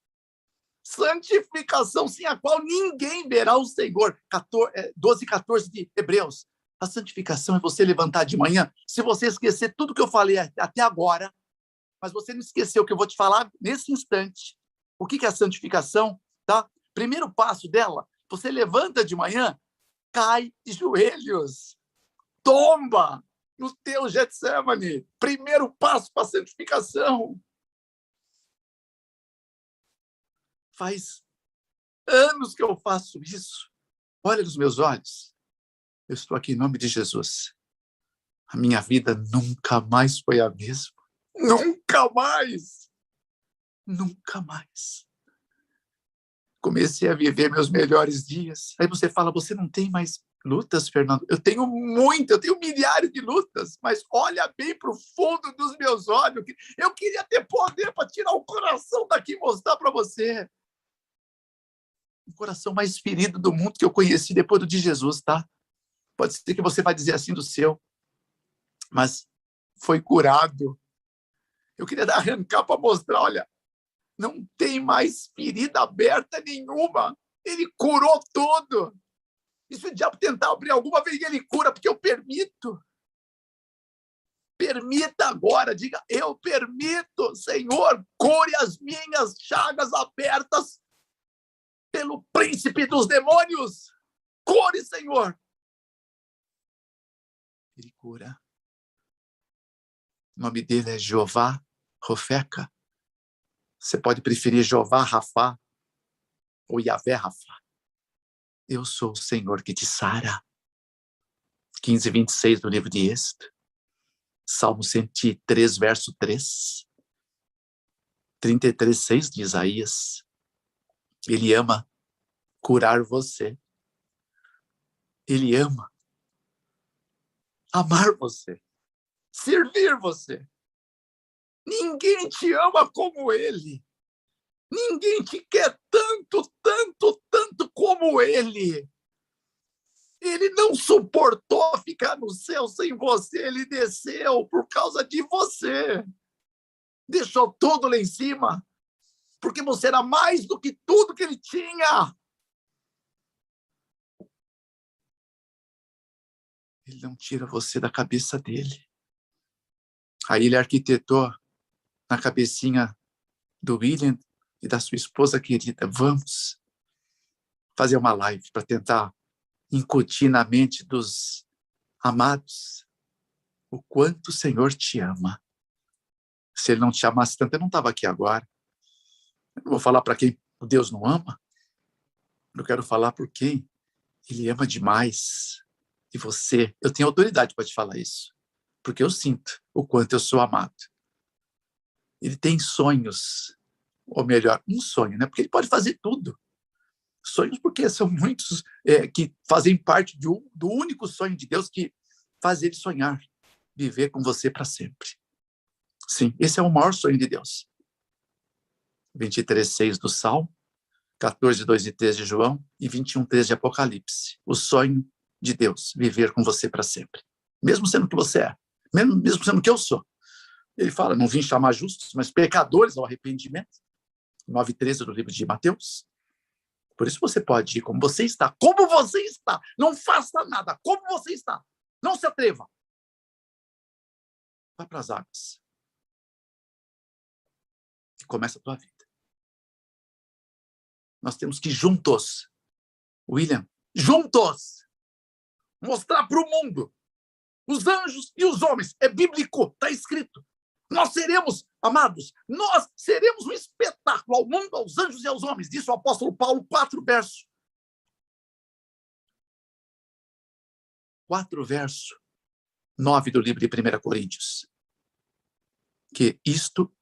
Santificação sem a qual ninguém verá o Senhor. 12:14 de Hebreus. A santificação é você levantar de manhã, se você esquecer tudo que eu falei até agora, mas você não esqueceu o que eu vou te falar nesse instante. O que é a santificação? Tá? Primeiro passo dela, você levanta de manhã, cai de joelhos, tomba no teu Getsemane. Primeiro passo para a santificação. Faz anos que eu faço isso. Olha nos meus olhos. Eu estou aqui em nome de Jesus. A minha vida nunca mais foi a mesma. Nunca mais. Nunca mais. Comecei a viver meus melhores dias. Aí você fala, você não tem mais lutas, Fernando? Eu tenho milhares de lutas, mas olha bem para o fundo dos meus olhos. Eu queria ter poder para tirar o coração daqui e mostrar para você. O coração mais ferido do mundo que eu conheci depois do de Jesus, tá? Pode ser que você vai dizer assim do seu, mas foi curado. Eu queria arrancar para mostrar, olha, não tem mais ferida aberta nenhuma. Ele curou tudo. E se o diabo tentar abrir alguma vez, ele cura, porque eu permito. Permita agora, diga, eu permito, Senhor, cure as minhas chagas abertas pelo príncipe dos demônios. Cure, Senhor. Ele cura. O nome dele é Jeová Rofeca. Você pode preferir Jeová Rafá ou Yahvé Rafá. Eu sou o Senhor que te sara. 15:26 do livro de Êxodo. Salmo 103, verso 3. 33:6 de Isaías. Ele ama curar você. Ele ama amar você. Servir você. Ninguém te ama como ele. Ninguém te quer tanto, tanto, tanto como ele. Ele não suportou ficar no céu sem você. Ele desceu por causa de você. Deixou tudo lá em cima. Porque você era mais do que tudo que ele tinha. Ele não tira você da cabeça dele. Aí ele arquitetou na cabecinha do William e da sua esposa querida. Vamos fazer uma live para tentar incutir na mente dos amados o quanto o Senhor te ama. Se Ele não te amasse tanto, eu não estava aqui agora. Eu não vou falar para quem Deus não ama. Eu quero falar por quem Ele ama demais. E você, eu tenho autoridade para te falar isso. Porque eu sinto o quanto eu sou amado. Ele tem sonhos, ou melhor, um sonho, né? Porque Ele pode fazer tudo. Sonhos porque são muitos que fazem parte do único sonho de Deus que faz Ele sonhar, viver com você para sempre. Sim, esse é o maior sonho de Deus. 23:6 do Salmo, 14, 2 e 3 de João e 21, 3 de Apocalipse. O sonho de Deus, viver com você para sempre. Mesmo sendo o que você é, mesmo sendo o que eu sou. Ele fala, não vim chamar justos, mas pecadores ao arrependimento. 9:13 do livro de Mateus. Por isso você pode ir como você está. Como você está. Não faça nada. Como você está. Não se atreva. Vá para as águas. E começa a tua vida. Nós temos que juntos, William, juntos, mostrar para o mundo, os anjos e os homens. É bíblico, está escrito. Nós seremos, amados, nós seremos um espetáculo ao mundo, aos anjos e aos homens. Disse o apóstolo Paulo, 4 versos. 4 versos, 9 do livro de 1 Coríntios. Que isto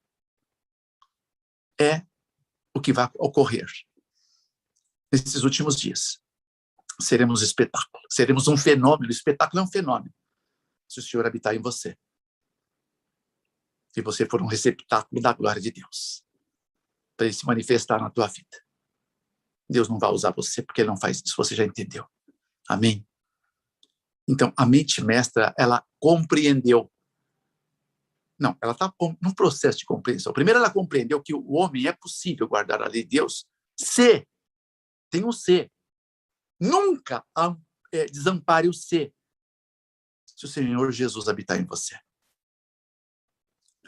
é o que vai ocorrer nesses últimos dias. Seremos espetáculo, seremos um fenômeno. O espetáculo é um fenômeno, se o Senhor habitar em você. Se você for um receptáculo da glória de Deus, para Ele se manifestar na tua vida. Deus não vai usar você porque Ele não faz isso, você já entendeu. Amém? Então, a mente mestra, ela compreendeu. Não, ela está num processo de compreensão. Primeiro, ela compreendeu que o homem é possível guardar a lei de Deus se, tem um se. Nunca desampare o se o Senhor Jesus habitar em você.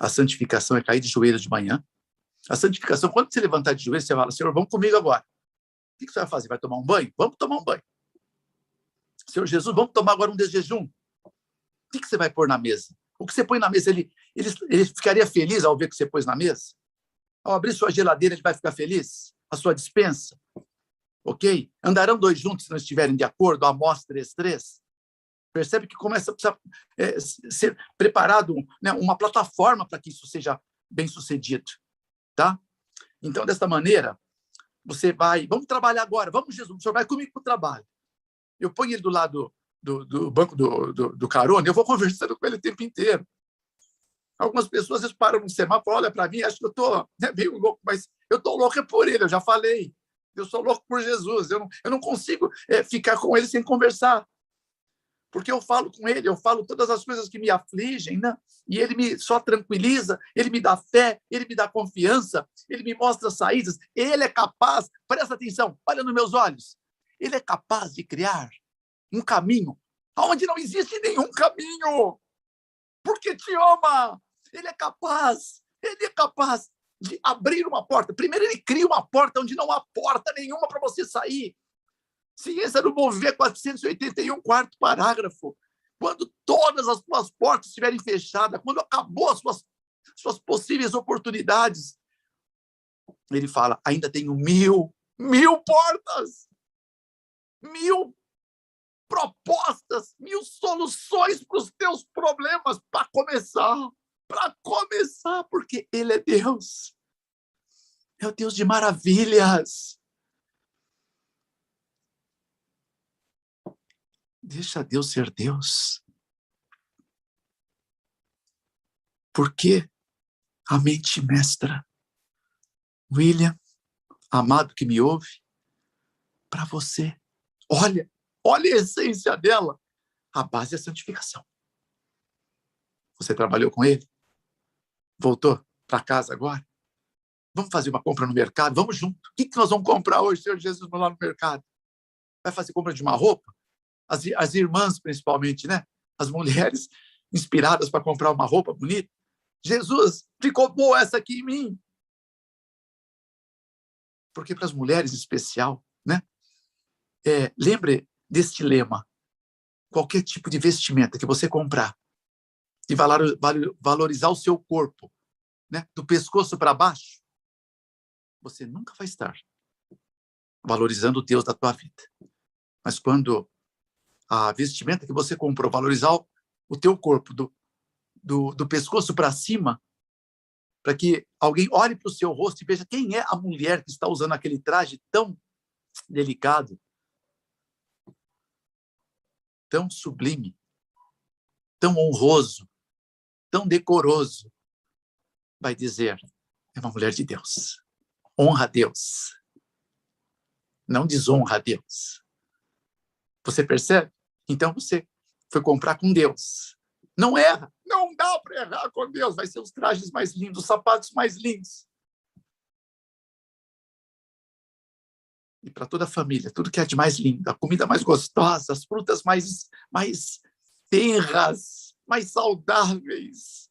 A santificação é cair de joelhos de manhã. A santificação, quando você levantar de joelhos, você fala, Senhor, vamos comigo agora. O que você vai fazer? Vai tomar um banho? Vamos tomar um banho. Senhor Jesus, vamos tomar agora um jejum. O que você vai pôr na mesa? O que você põe na mesa, ele ficaria feliz ao ver o que você pôs na mesa? Ao abrir sua geladeira, ele vai ficar feliz? A sua despensa? Ok? Andarão 2 juntos se não estiverem de acordo? Amós 3:3. Percebe que começa a ser preparado, né, uma plataforma para que isso seja bem sucedido. Tá? Então, desta maneira, você vai, vamos trabalhar agora, vamos, Jesus, o senhor vai comigo para o trabalho. Eu ponho ele do lado do banco do carona, eu vou conversando com ele o tempo inteiro. Algumas pessoas, às vezes, param no semáforo, olha para mim, acho que eu estou meio louco, mas eu estou louco é por ele, eu já falei. Eu sou louco por Jesus, eu não consigo ficar com ele sem conversar. Porque eu falo com ele, eu falo todas as coisas que me afligem, né? E ele me só tranquiliza, ele me dá fé, ele me dá confiança, ele me mostra saídas. Ele é capaz, presta atenção, olha nos meus olhos, ele é capaz de criar um caminho onde não existe nenhum caminho, porque te ama. Ele é capaz de abrir uma porta. Primeiro ele cria uma porta onde não há porta nenhuma para você sair. Ciência do Mover 481, quarto parágrafo. Quando todas as suas portas estiverem fechadas, quando acabou as suas possíveis oportunidades, ele fala, ainda tenho 1000 portas, 1000 propostas, 1000 soluções para os teus problemas, para começar, porque ele é Deus. É o Deus de maravilhas. Deixa Deus ser Deus. Porque a mente mestra, William, amado que me ouve, para você, olha a essência dela. A base é a santificação. Você trabalhou com ele? Voltou para casa agora? Vamos fazer uma compra no mercado? Vamos junto. O que nós vamos comprar hoje, Senhor Jesus, lá no mercado? Vai fazer compra de uma roupa? As irmãs, principalmente, né? As mulheres inspiradas para comprar uma roupa bonita. Jesus, ficou boa essa aqui em mim. Porque para as mulheres, em especial, né? Lembre deste lema. Qualquer tipo de vestimenta que você comprar e valorizar o seu corpo, né, do pescoço para baixo, você nunca vai estar valorizando o Deus da tua vida. Mas quando a vestimenta que você comprou valorizar o teu corpo do pescoço para cima, para que alguém olhe para o seu rosto e veja quem é a mulher que está usando aquele traje tão delicado, tão sublime, tão honroso, tão decoroso, vai dizer, é uma mulher de Deus. Honra a Deus. Não desonra a Deus. Você percebe? Então você foi comprar com Deus. Não erra. Não dá para errar com Deus. Vai ser os trajes mais lindos, os sapatos mais lindos. E para toda a família, tudo que é de mais lindo, a comida mais gostosa, as frutas mais tenras, mais saudáveis.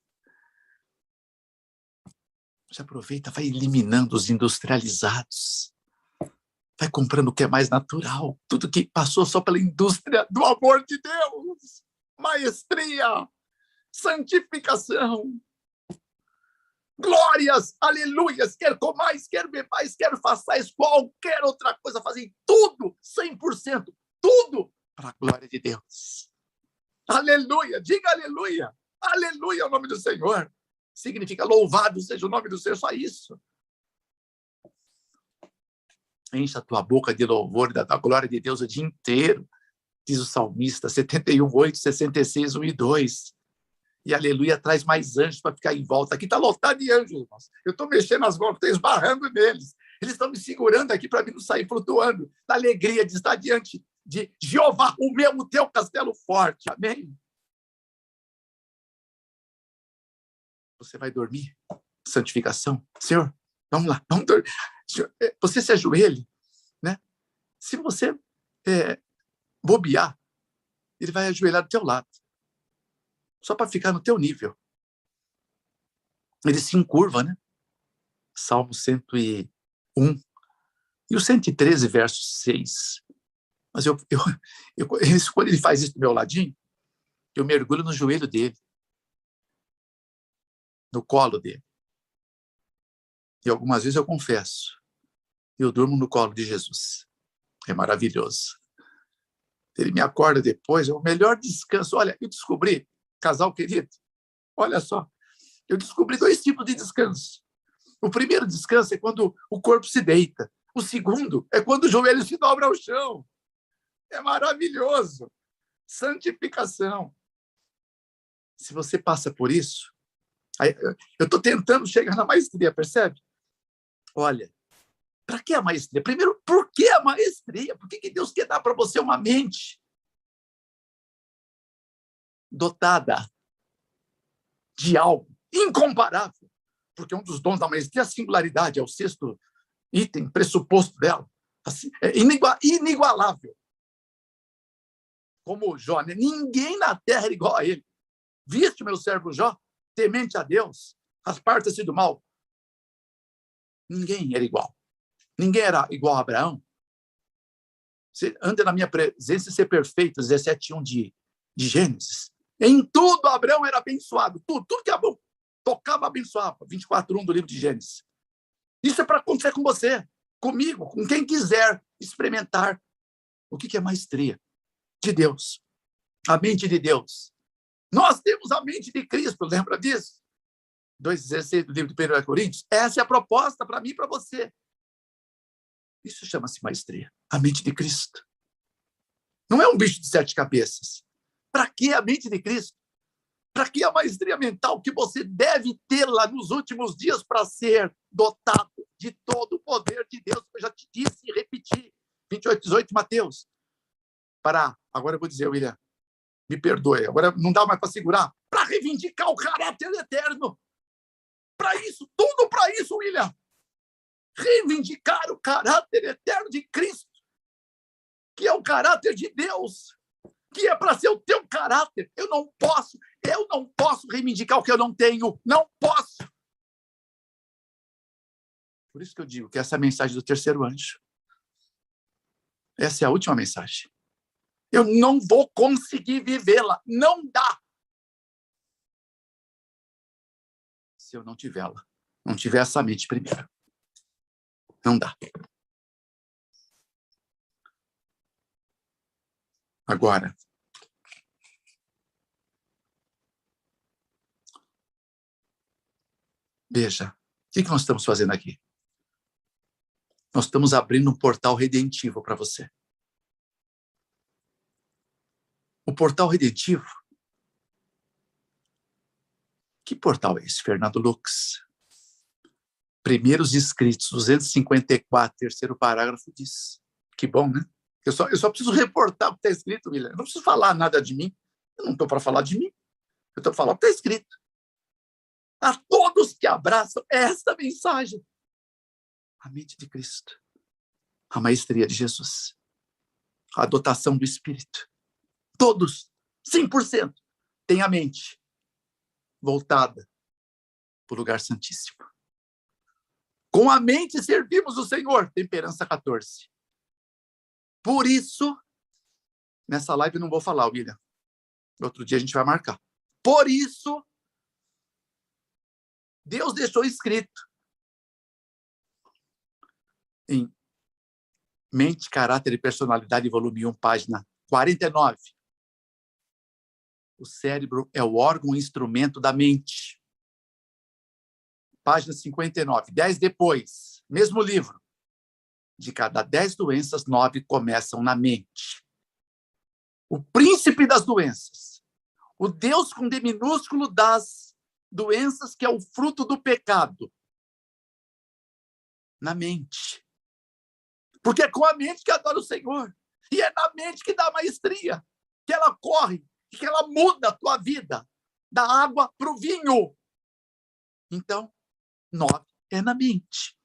Já aproveita, vai eliminando os industrializados. Vai comprando o que é mais natural. Tudo que passou só pela indústria do amor de Deus. Maestria, santificação. Glórias, aleluias, quer comais, quer bebais, quer façais qualquer outra coisa, fazem tudo, 100%, tudo para a glória de Deus. Aleluia, diga aleluia, aleluia é o nome do Senhor. Significa louvado seja o nome do Senhor, só isso. Enche a tua boca de louvor e da glória de Deus o dia inteiro, diz o salmista, 71:8, 66, 1 e 2. E aleluia traz mais anjos para ficar em volta. Aqui está lotado de anjos, irmãos. Eu estou mexendo as mãos, estou esbarrando neles. Eles estão me segurando aqui para mim não sair flutuando, da alegria de estar diante de Jeová, o teu castelo forte. Amém? Você vai dormir? Santificação? Senhor, vamos lá, vamos dormir. Você se ajoelhe, né? Se você bobear, ele vai ajoelhar do teu lado. Só para ficar no teu nível. Ele se encurva, né? Salmo 101. E o 113, verso 6. Mas quando ele faz isso do meu ladinho, eu mergulho no joelho dele, no colo dele. E algumas vezes eu confesso, eu durmo no colo de Jesus. É maravilhoso. Ele me acorda depois, é o melhor descanso. Olha, eu descobri, casal querido, olha só, eu descobri 2 tipos de descanso. O primeiro descanso é quando o corpo se deita. O segundo é quando o joelho se dobra ao chão. É maravilhoso. Santificação. Se você passa por isso, eu estou tentando chegar na maestria, percebe? Olha, para que a maestria? Primeiro, por que a maestria? Por que Deus quer dar para você uma mente dotada de algo incomparável? Porque um dos dons da maestria é a singularidade, é o 6º item, pressuposto dela. Assim, é inigualável. Como Jó, né? Ninguém na terra era igual a ele. Viste meu servo Jó, temente a Deus, aparta-se do mal. Ninguém era igual. Ninguém era igual a Abraão. Você anda na minha presença e ser perfeito, 17:1 de Gênesis. Em tudo Abraão era abençoado. Tudo que Abraão tocava, abençoava. 24:1 do livro de Gênesis. Isso é para acontecer com você, comigo, com quem quiser experimentar o que é maestria de Deus. A mente de Deus. Nós temos a mente de Cristo, lembra disso? 2,16 do livro de 1 Coríntios. Essa é a proposta para mim e para você. Isso chama-se maestria. A mente de Cristo. Não é um bicho de 7 cabeças. Para que a mente de Cristo? Para que a maestria mental que você deve tê-la nos últimos dias para ser dotado de todo o poder de Deus? Eu já te disse e repeti. 28:18, Mateus. Agora eu vou dizer, William, me perdoe, agora não dá mais para segurar. Para reivindicar o caráter eterno. Para isso, tudo para isso, William. Reivindicar o caráter eterno de Cristo, que é o caráter de Deus, que é para ser o teu caráter. Eu não posso reivindicar o que eu não tenho. Não posso. Por isso que eu digo que essa é a mensagem do terceiro anjo. Essa é a última mensagem. Eu não vou conseguir vivê-la. Não dá. Se eu não tiver essa mente primeiro. Não dá. Agora, veja, o que nós estamos fazendo aqui? Nós estamos abrindo um portal redentivo para você. O portal redentivo? Que portal é esse, Fernando Lux? Primeiros Escritos, 254, terceiro parágrafo diz. Que bom, né? Eu só preciso reportar o que está escrito, William. Eu não preciso falar nada de mim. Eu não estou para falar de mim. Eu estou para falar o que está escrito. A todos que abraçam esta mensagem. A mente de Cristo. A maestria de Jesus. A dotação do Espírito. Todos, 100%, têm a mente voltada para o lugar santíssimo. Com a mente servimos o Senhor. Temperança 14. Por isso, nessa live eu não vou falar, William. Outro dia a gente vai marcar. Por isso, Deus deixou escrito em Mente, Caráter e Personalidade, volume 1, página 49. O cérebro é o órgão e instrumento da mente. Página 59. 10 depois, mesmo livro. De cada 10 doenças, 9 começam na mente. O príncipe das doenças. O Deus com D minúsculo das doenças, que é o fruto do pecado. Na mente. Porque é com a mente que adora o Senhor. E é na mente que dá maestria. Que ela corre, que ela muda a tua vida. Da água para o vinho. Então, 9 é na mente.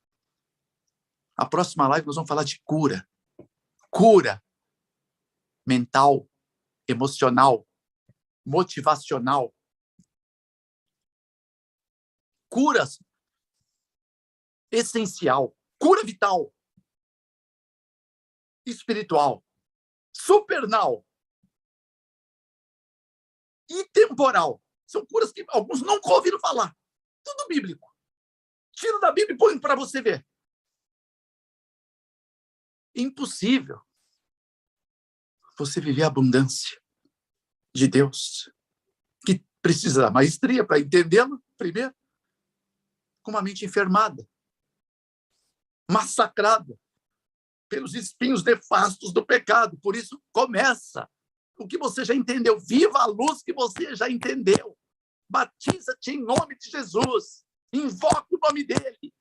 A próxima live nós vamos falar de cura. Cura mental, emocional, motivacional. Cura essencial. Cura vital. Espiritual. Supernal. E temporal. São curas que alguns nunca ouviram falar. Tudo bíblico. Tira da Bíblia e põe para você ver. Impossível você viver a abundância de Deus, que precisa da maestria para entendê-lo, primeiro, com uma mente enfermada, massacrada pelos espinhos nefastos do pecado. Por isso, começa o que você já entendeu. Viva a luz que você já entendeu. Batiza-te em nome de Jesus. Invoca o nome dele.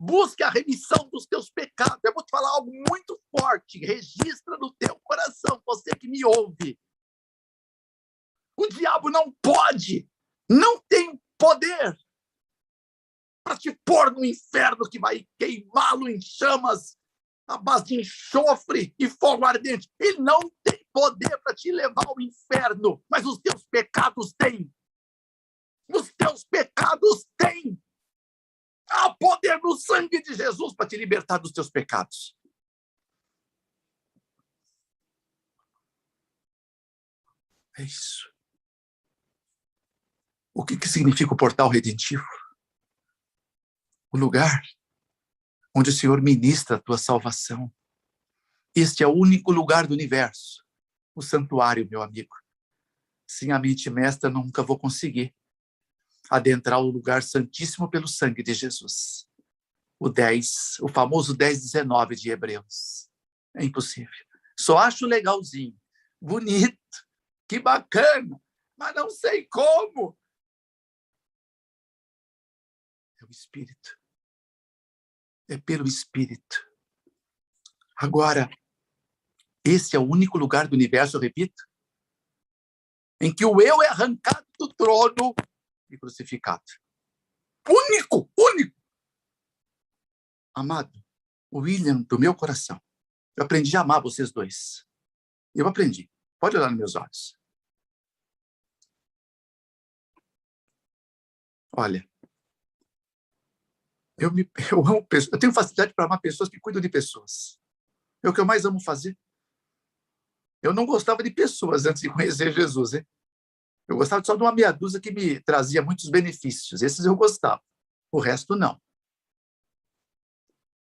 Busque a remissão dos teus pecados. Eu vou te falar algo muito forte. Registra no teu coração, você que me ouve. O diabo não pode, não tem poder para te pôr no inferno que vai queimá-lo em chamas, à base de enxofre e fogo ardente. Ele não tem poder para te levar ao inferno, mas os teus pecados têm. Os teus pecados têm. Há poder no sangue de Jesus para te libertar dos teus pecados. É isso. O que significa o portal redentivo? O lugar onde o Senhor ministra a tua salvação. Este é o único lugar do universo. O santuário, meu amigo. Sem a mente mestra, nunca vou conseguir adentrar o lugar santíssimo pelo sangue de Jesus. O famoso 10:19 de Hebreus. É impossível. Só acho legalzinho, bonito, que bacana, mas não sei como. É o Espírito. É pelo Espírito. Agora, esse é o único lugar do universo, eu repito, em que o eu é arrancado do trono e crucificado. Único, único. Amado, William, do meu coração, eu aprendi a amar vocês dois. Eu aprendi. Pode olhar nos meus olhos. Olha, eu amo pessoas. Eu tenho facilidade para amar pessoas que cuidam de pessoas. É o que eu mais amo fazer. Eu não gostava de pessoas antes de conhecer Jesus, hein? Eu gostava só de uma meia dúzia que me trazia muitos benefícios. Esses eu gostava. O resto, não.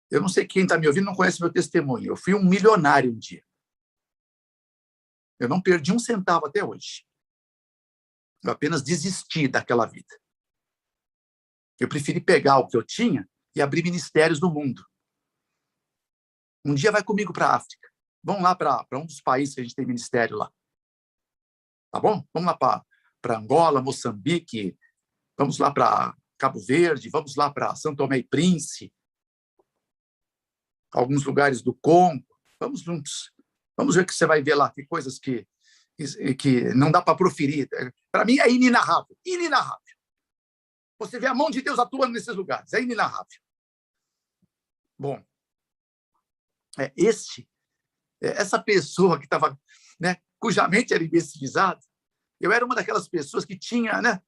Eu não sei quem está me ouvindo, não conhece meu testemunho. Eu fui um milionário um dia. Eu não perdi um centavo até hoje. Eu apenas desisti daquela vida. Eu preferi pegar o que eu tinha e abrir ministérios no mundo. Um dia vai comigo para a África. Vamos lá para um dos países que a gente tem ministério lá. Tá bom? Vamos lá para Angola, Moçambique, vamos lá para Cabo Verde, vamos lá para São Tomé e Príncipe, alguns lugares do Congo. Vamos juntos. Vamos ver o que você vai ver lá. Tem coisas que não dá para proferir. Para mim é inenarrável. Inenarrável. Você vê a mão de Deus atuando nesses lugares. É inenarrável. Bom, essa pessoa que estava, né, cuja mente era imbecilizada, eu era uma daquelas pessoas que tinha, né,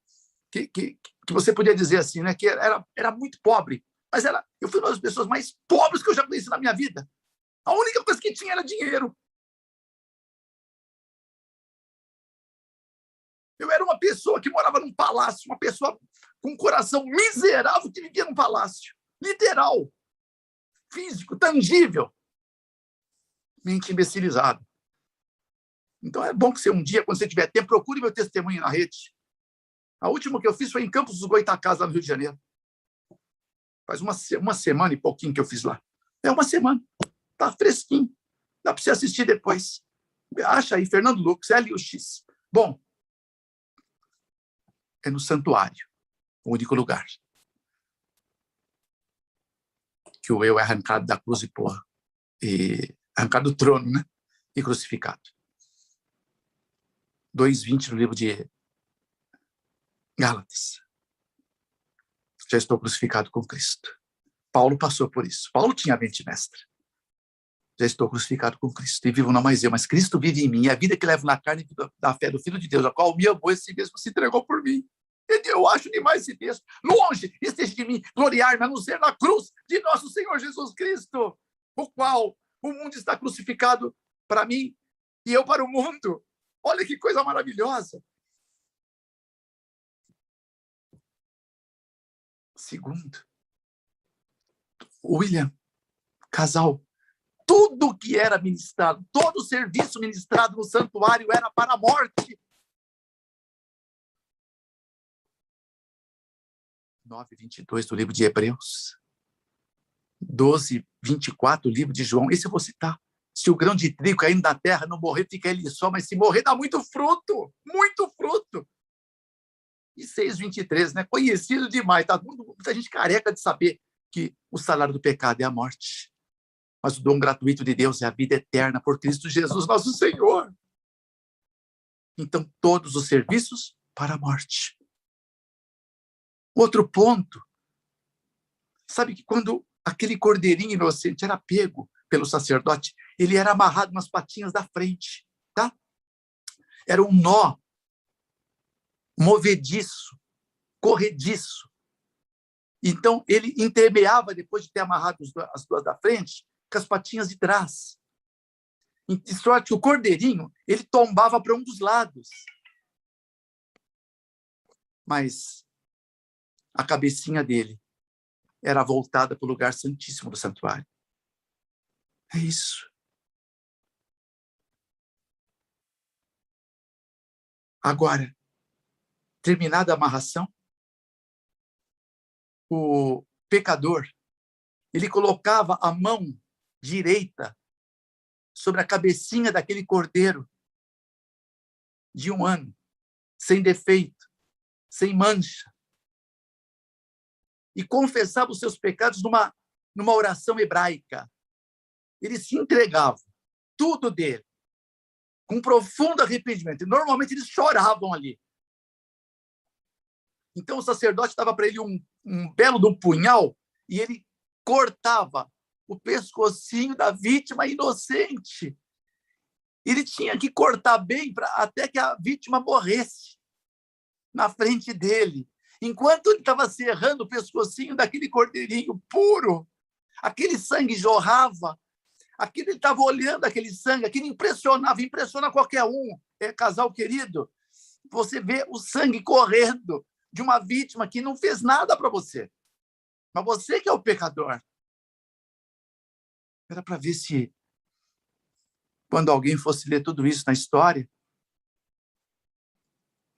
que você podia dizer assim, né, que era muito pobre, mas eu fui uma das pessoas mais pobres que eu já conheci na minha vida. A única coisa que tinha era dinheiro. Eu era uma pessoa que morava num palácio, uma pessoa com um coração miserável que vivia num palácio. Literal. Físico, tangível. Mente imbecilizada. Então é bom que você um dia, quando você tiver tempo, procure meu testemunho na rede. A última que eu fiz foi em Campos dos Goytacazes, lá no Rio de Janeiro. Faz uma semana e pouquinho que eu fiz lá. É uma semana. Tá fresquinho. Dá para você assistir depois. Acha aí, Fernando Lucas, LUX. Bom, é no santuário, o único lugar que o eu é arrancado da cruz e arrancado do trono, né? E crucificado. 2:20 no livro de Gálatas. Já estou crucificado com Cristo. Paulo passou por isso. Paulo tinha a mente mestra. Já estou crucificado com Cristo. E vivo não mais eu, mas Cristo vive em mim. E a vida que levo na carne da fé do Filho de Deus, a qual me amou, esse mesmo se entregou por mim. Eu acho demais esse texto. Longe esteja de mim gloriar-me a não ser na cruz de nosso Senhor Jesus Cristo, o qual o mundo está crucificado para mim e eu para o mundo. Olha que coisa maravilhosa. Segundo, William, casal, tudo que era ministrado, todo o serviço ministrado no santuário era para a morte. 9:22 do livro de Hebreus. 12:24 do livro de João. Esse eu vou citar. Se o grão de trigo caindo na terra não morrer, fica ele só, mas se morrer, dá muito fruto. Muito fruto. E 6:23, né? Conhecido demais. Tá? Muita gente careca de saber que o salário do pecado é a morte. Mas o dom gratuito de Deus é a vida eterna por Cristo Jesus, nosso Senhor. Então, todos os serviços para a morte. Outro ponto. Sabe que quando aquele cordeirinho inocente era pego pelo sacerdote, ele era amarrado nas patinhas da frente, tá? Era um nó movediço, corrediço. Então, ele intermeava, depois de ter amarrado as duas da frente, com as patinhas de trás. De sorte que o cordeirinho, ele tombava para um dos lados. Mas a cabecinha dele era voltada para o lugar santíssimo do santuário. É isso. Agora, terminada a amarração, o pecador, ele colocava a mão direita sobre a cabecinha daquele cordeiro de 1 ano, sem defeito, sem mancha, e confessava os seus pecados numa oração hebraica. Ele se entregava, tudo dele, com profundo arrependimento. E normalmente eles choravam ali. Então o sacerdote dava para ele um belo de um punhal e ele cortava o pescocinho da vítima inocente. Ele tinha que cortar bem até que a vítima morresse na frente dele. Enquanto ele estava serrando o pescocinho daquele cordeirinho puro, aquele sangue jorrava, Aquilo ele estava olhando aquele sangue, aquilo impressionava, impressiona qualquer um, casal querido. Você vê o sangue correndo de uma vítima que não fez nada para você. Mas você que é o pecador. Era para ver se, quando alguém fosse ler tudo isso na história,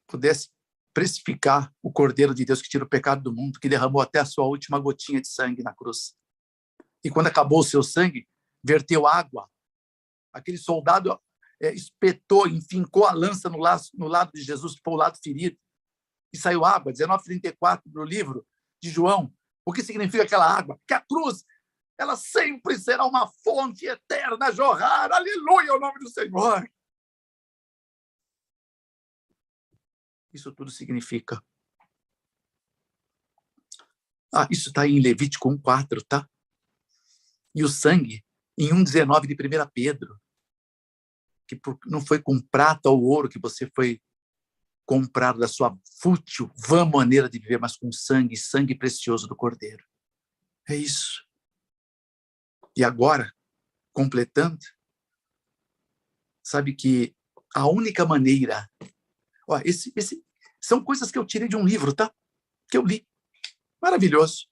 pudesse precificar o Cordeiro de Deus que tira o pecado do mundo, que derramou até a sua última gotinha de sangue na cruz. E quando acabou o seu sangue, verteu água. Aquele soldado espetou, enfincou a lança no lado de Jesus, que foi o lado ferido, e saiu água. 19:34 do livro de João. O que significa aquela água? Que a cruz, ela sempre será uma fonte eterna a jorrar. Aleluia, o nome do Senhor. Isso tudo significa. Isso está em Levítico 1:4, tá? E o sangue, em 1:19 de 1 Pedro, que não foi com prata ou ouro que você foi comprado da sua fútil, vã maneira de viver, mas com sangue precioso do Cordeiro. É isso. E agora, completando, sabe que a única maneira... são coisas que eu tirei de um livro, tá? Que eu li. Maravilhoso.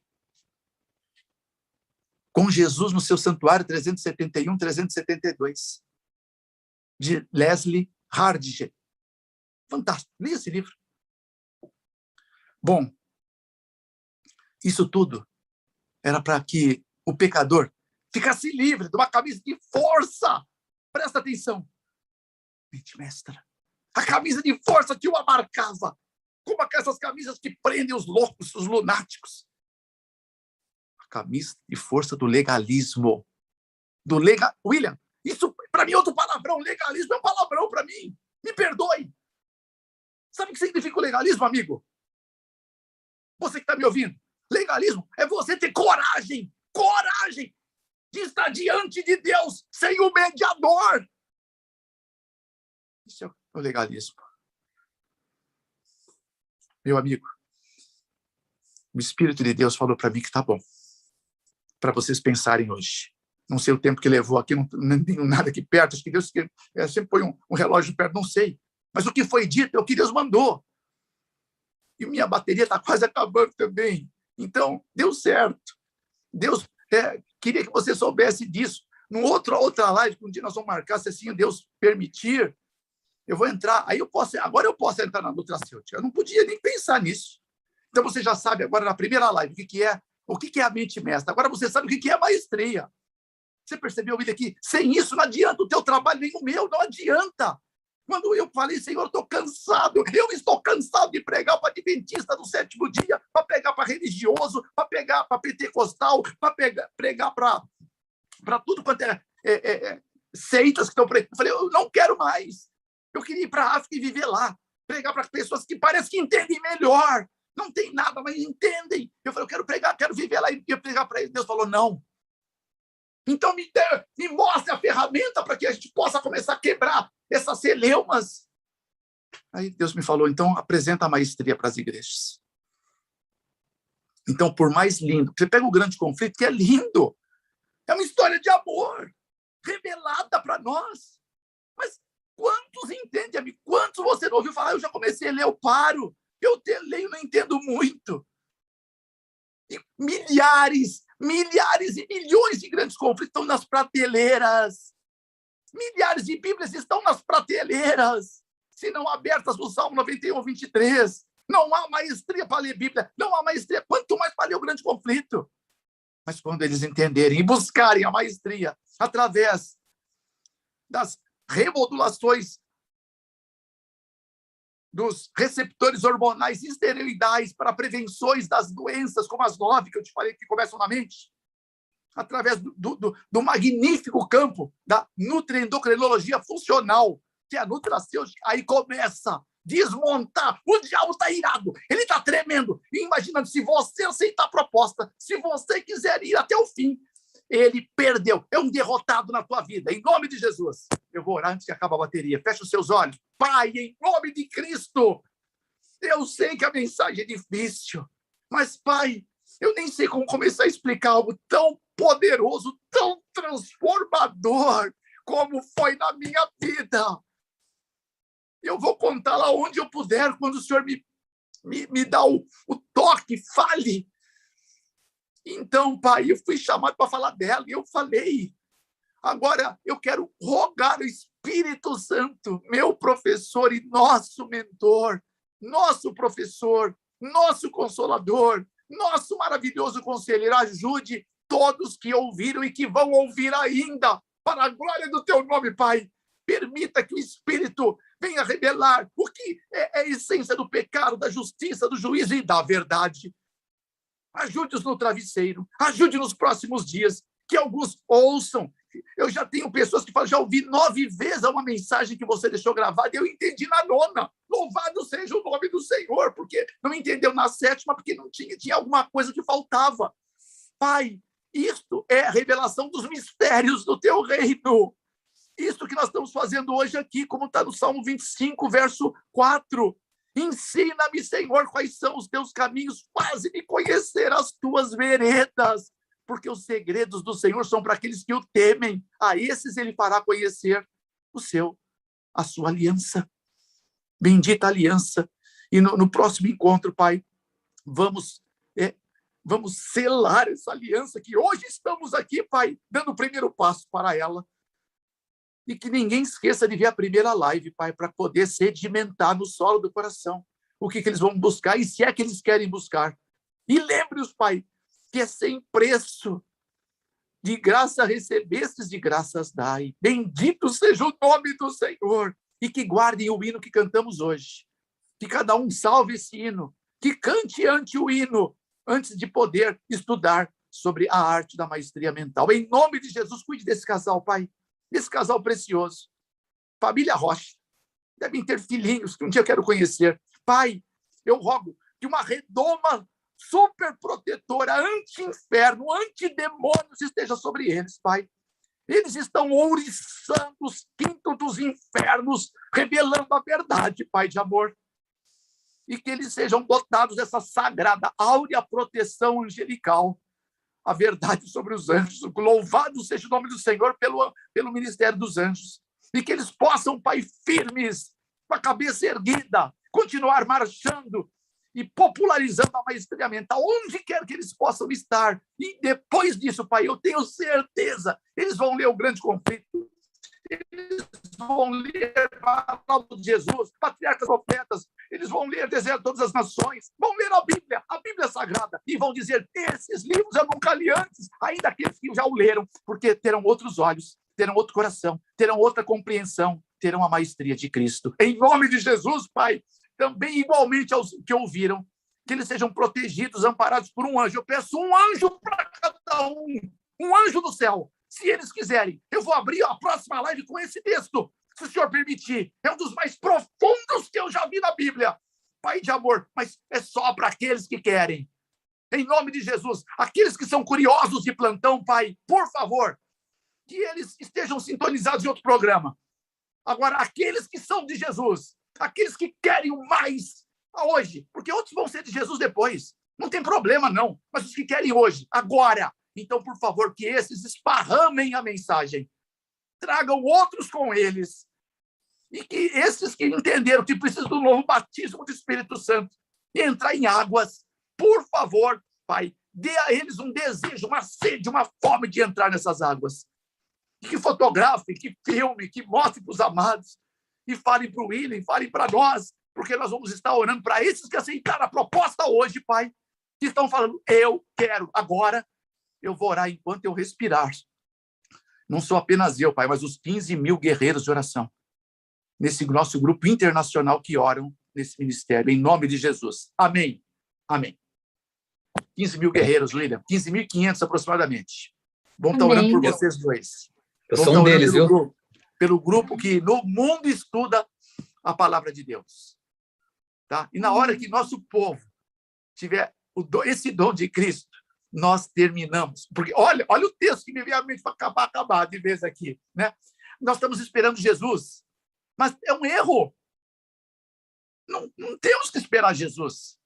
Com Jesus no seu santuário, 371, 372. De Leslie Hardinge. Fantástico. Li esse livro. Bom, isso tudo era para que o pecador ficasse livre de uma camisa de força. Presta atenção. Mente mestra. A camisa de força que o abarcava. Como aquelas camisas que prendem os loucos, os lunáticos. A camisa de força do legalismo. William, isso para mim é outro palavrão. Legalismo é um palavrão para mim. Me perdoe. Sabe o que significa o legalismo, amigo? Você que está me ouvindo. Legalismo é você ter coragem de estar diante de Deus sem o mediador. Isso é o legalismo. Meu amigo, o Espírito de Deus falou para mim que tá bom. Para vocês pensarem hoje. Não sei o tempo que levou aqui, não tenho nada aqui perto. Acho que Deus sempre põe um relógio perto, não sei. Mas o que foi dito é o que Deus mandou. E minha bateria está quase acabando também. Então, deu certo. Deus queria que você soubesse disso. Outra live, que um dia nós vamos marcar, se assim Deus permitir, eu vou entrar. Agora eu posso entrar na nutracêutica. Eu não podia nem pensar nisso. Então, você já sabe agora, na primeira live, o que é a mente mestra. Agora você sabe o que é a maestria. Você percebeu, William, que sem isso não adianta o teu trabalho, nem o meu, não adianta. Quando eu falei, Senhor, eu estou cansado de pregar para adventista do sétimo dia, para pregar para religioso, para pregar para pentecostal, para pregar para tudo quanto seitas que estão pregando. Eu falei, eu não quero mais. Eu queria ir para a África e viver lá, pregar para pessoas que parecem que entendem melhor. Não tem nada, mas entendem. Eu falei, eu quero pregar, quero viver lá e pregar para eles. Deus falou, não. Então me mostre a ferramenta para que a gente possa começar a quebrar essas celeumas. Aí Deus me falou, então apresenta a maestria para as igrejas. Então, por mais lindo, você pega o grande conflito, que é lindo, é uma história de amor, revelada para nós. Mas quantos entendem, amigo? Quantos você não ouviu falar? Eu já comecei a ler, eu paro. Eu leio, não entendo muito. E milhares e milhões de grandes conflitos estão nas prateleiras. Milhares de Bíblias estão nas prateleiras, se não abertas no Salmo 91, 23. Não há maestria para ler Bíblia, não há maestria, quanto mais para ler o grande conflito. Mas quando eles entenderem e buscarem a maestria através das remodulações dos receptores hormonais esteroidais para prevenções das doenças, como as 9 que eu te falei que começam na mente, através do magnífico campo da nutriendocrinologia funcional, que é a nutracêutica, aí começa a desmontar. O diabo está irado, ele está tremendo. E imagina, se você aceitar a proposta, se você quiser ir até o fim, ele perdeu, é um derrotado na tua vida, em nome de Jesus. Eu vou orar antes que acabe a bateria. Fecha os seus olhos. Pai, em nome de Cristo, eu sei que a mensagem é difícil, mas, Pai, eu nem sei como começar a explicar algo tão poderoso, tão transformador, como foi na minha vida. Eu vou contar lá onde eu puder, quando o Senhor me dá o toque, fale. Então, Pai, eu fui chamado para falar dela e eu falei. Agora, eu quero rogar o Espírito Santo, meu professor e nosso mentor, nosso professor, nosso consolador, nosso maravilhoso conselheiro, ajude todos que ouviram e que vão ouvir ainda, para a glória do teu nome, Pai. Permita que o Espírito venha revelar o que é a essência do pecado, da justiça, do juízo e da verdade. Ajude-os no travesseiro, ajude nos próximos dias, que alguns ouçam. Eu já tenho pessoas que falam, já ouvi 9 vezes uma mensagem que você deixou gravada e eu entendi na 9ª. Louvado seja o nome do Senhor, porque não entendeu na 7ª, porque não tinha alguma coisa que faltava. Pai, isto é a revelação dos mistérios do teu reino. Isto que nós estamos fazendo hoje aqui, como está no Salmo 25, verso 4. Ensina-me, Senhor, quais são os teus caminhos, faz-me conhecer as tuas veredas, porque os segredos do Senhor são para aqueles que o temem. A esses ele fará conhecer a sua aliança. Bendita aliança. E no próximo encontro, Pai, vamos selar essa aliança que hoje estamos aqui, Pai, dando o primeiro passo para ela. E que ninguém esqueça de ver a primeira live, Pai, para poder sedimentar no solo do coração o que eles vão buscar e se é que eles querem buscar. E lembre-os, Pai, que é sem preço. De graça recebestes, de graças dai. Bendito seja o nome do Senhor. E que guardem o hino que cantamos hoje. Que cada um salve esse hino. Que cante ante o hino, antes de poder estudar sobre a arte da maestria mental. Em nome de Jesus, cuide desse casal, Pai. Desse casal precioso. Família Rocha. Devem ter filhinhos que um dia eu quero conhecer. Pai, eu rogo que uma redoma super protetora, anti-inferno, anti-demônios esteja sobre eles, Pai. Eles estão ouriçando os quintos dos infernos, revelando a verdade, Pai de amor. E que eles sejam dotados dessa sagrada, áurea proteção angelical. A verdade sobre os anjos. Louvado seja o nome do Senhor pelo ministério dos anjos. E que eles possam, Pai, firmes, com a cabeça erguida, continuar marchando e popularizando a maestria mental, onde quer que eles possam estar. E depois disso, Pai, eu tenho certeza, eles vão ler o Grande Conflito, eles vão ler a palavra de Jesus, Patriarcas, Profetas, eles vão ler Desejo de Todas as Nações, vão ler a Bíblia Sagrada, e vão dizer, esses livros eu nunca li antes, ainda aqueles que já o leram, porque terão outros olhos, terão outro coração, terão outra compreensão, terão a maestria de Cristo. Em nome de Jesus, Pai, também igualmente aos que ouviram, que eles sejam protegidos, amparados por um anjo. Eu peço um anjo para cada um anjo do céu. Se eles quiserem, eu vou abrir a próxima live com esse texto, se o Senhor permitir. É um dos mais profundos que eu já vi na Bíblia. Pai de amor, mas é só para aqueles que querem. Em nome de Jesus, aqueles que são curiosos de plantão, Pai, por favor, que eles estejam sintonizados em outro programa. Agora, aqueles que são de Jesus, aqueles que querem o mais hoje, porque outros vão ser de Jesus depois, não tem problema não, mas os que querem hoje, agora, então, por favor, que esses esparramem a mensagem, tragam outros com eles, e que esses que entenderam que precisam do novo batismo do Espírito Santo e entrar em águas, por favor, Pai, dê a eles um desejo, uma sede, uma fome de entrar nessas águas. Que fotografem, que filmem, que mostrem para os amados, e falem para o William, falem para nós, porque nós vamos estar orando para esses que aceitaram a proposta hoje, Pai, que estão falando, eu quero, agora eu vou orar enquanto eu respirar. Não sou apenas eu, Pai, mas os 15 mil guerreiros de oração, nesse nosso grupo internacional que oram nesse ministério, em nome de Jesus. Amém. Amém. 15 mil guerreiros, William, 15.500 aproximadamente. Vão estar orando por vocês dois. Eu sou um deles, viu? Pelo grupo que no mundo estuda a palavra de Deus. Tá? E na hora que nosso povo tiver esse dom de Cristo, nós terminamos. Porque olha o texto que me veio à mente para acabar de vez aqui. Né? Nós estamos esperando Jesus, mas é um erro. Não temos que esperar Jesus.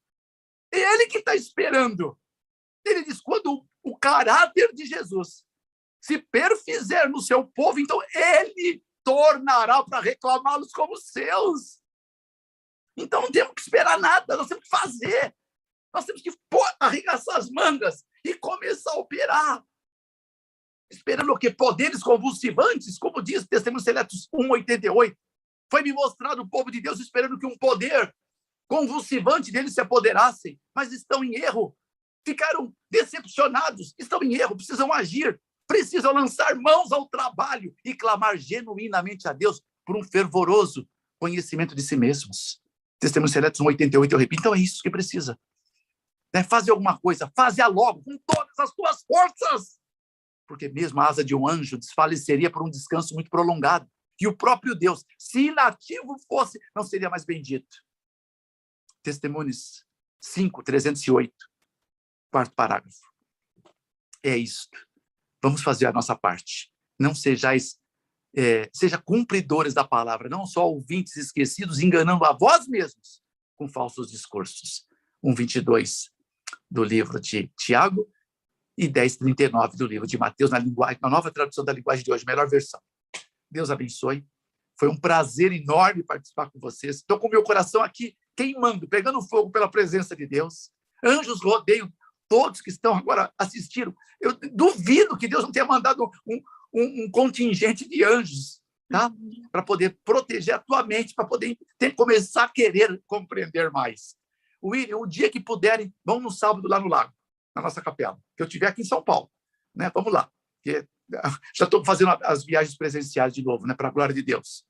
É Ele que está esperando. Ele diz, quando o caráter de Jesus se perfizer no seu povo, então ele tornará para reclamá-los como seus. Então não temos que esperar nada, nós temos que fazer. Nós temos que arregaçar as mangas e começar a operar. Esperando o quê? Poderes convulsivantes, como diz Testemunhos Seletos 1:88. Foi-me mostrado o povo de Deus esperando que um poder convulsivante deles se apoderassem, mas estão em erro. Ficaram decepcionados, estão em erro, precisam agir, precisam lançar mãos ao trabalho e clamar genuinamente a Deus por um fervoroso conhecimento de si mesmos. Testemunhos Seletos 1:88, eu repito. Então é isso que precisa. Fazer alguma coisa, faze-a logo, com todas as tuas forças. Porque mesmo a asa de um anjo desfaleceria por um descanso muito prolongado. E o próprio Deus, se inativo fosse, não seria mais bendito. Testemunhos 5:308, quarto parágrafo. É isto. Vamos fazer a nossa parte. Não sejais, seja cumpridores da palavra, não só ouvintes esquecidos, enganando a vós mesmos com falsos discursos. 1:22 do livro de Tiago e 10:39 do livro de Mateus, na nova tradução da linguagem de hoje, melhor versão. Deus abençoe. Foi um prazer enorme participar com vocês. Estou com o meu coração aqui queimando, pegando fogo pela presença de Deus. Anjos rodeiam todos que estão agora assistindo. Eu duvido que Deus não tenha mandado um contingente de anjos, tá? Para poder proteger a tua mente, para poder começar a querer compreender mais. William, o dia que puderem, vão no sábado lá no lago, na nossa capela, que eu estiver aqui em São Paulo, né? Vamos lá, porque já estou fazendo as viagens presenciais de novo, né? Para a glória de Deus.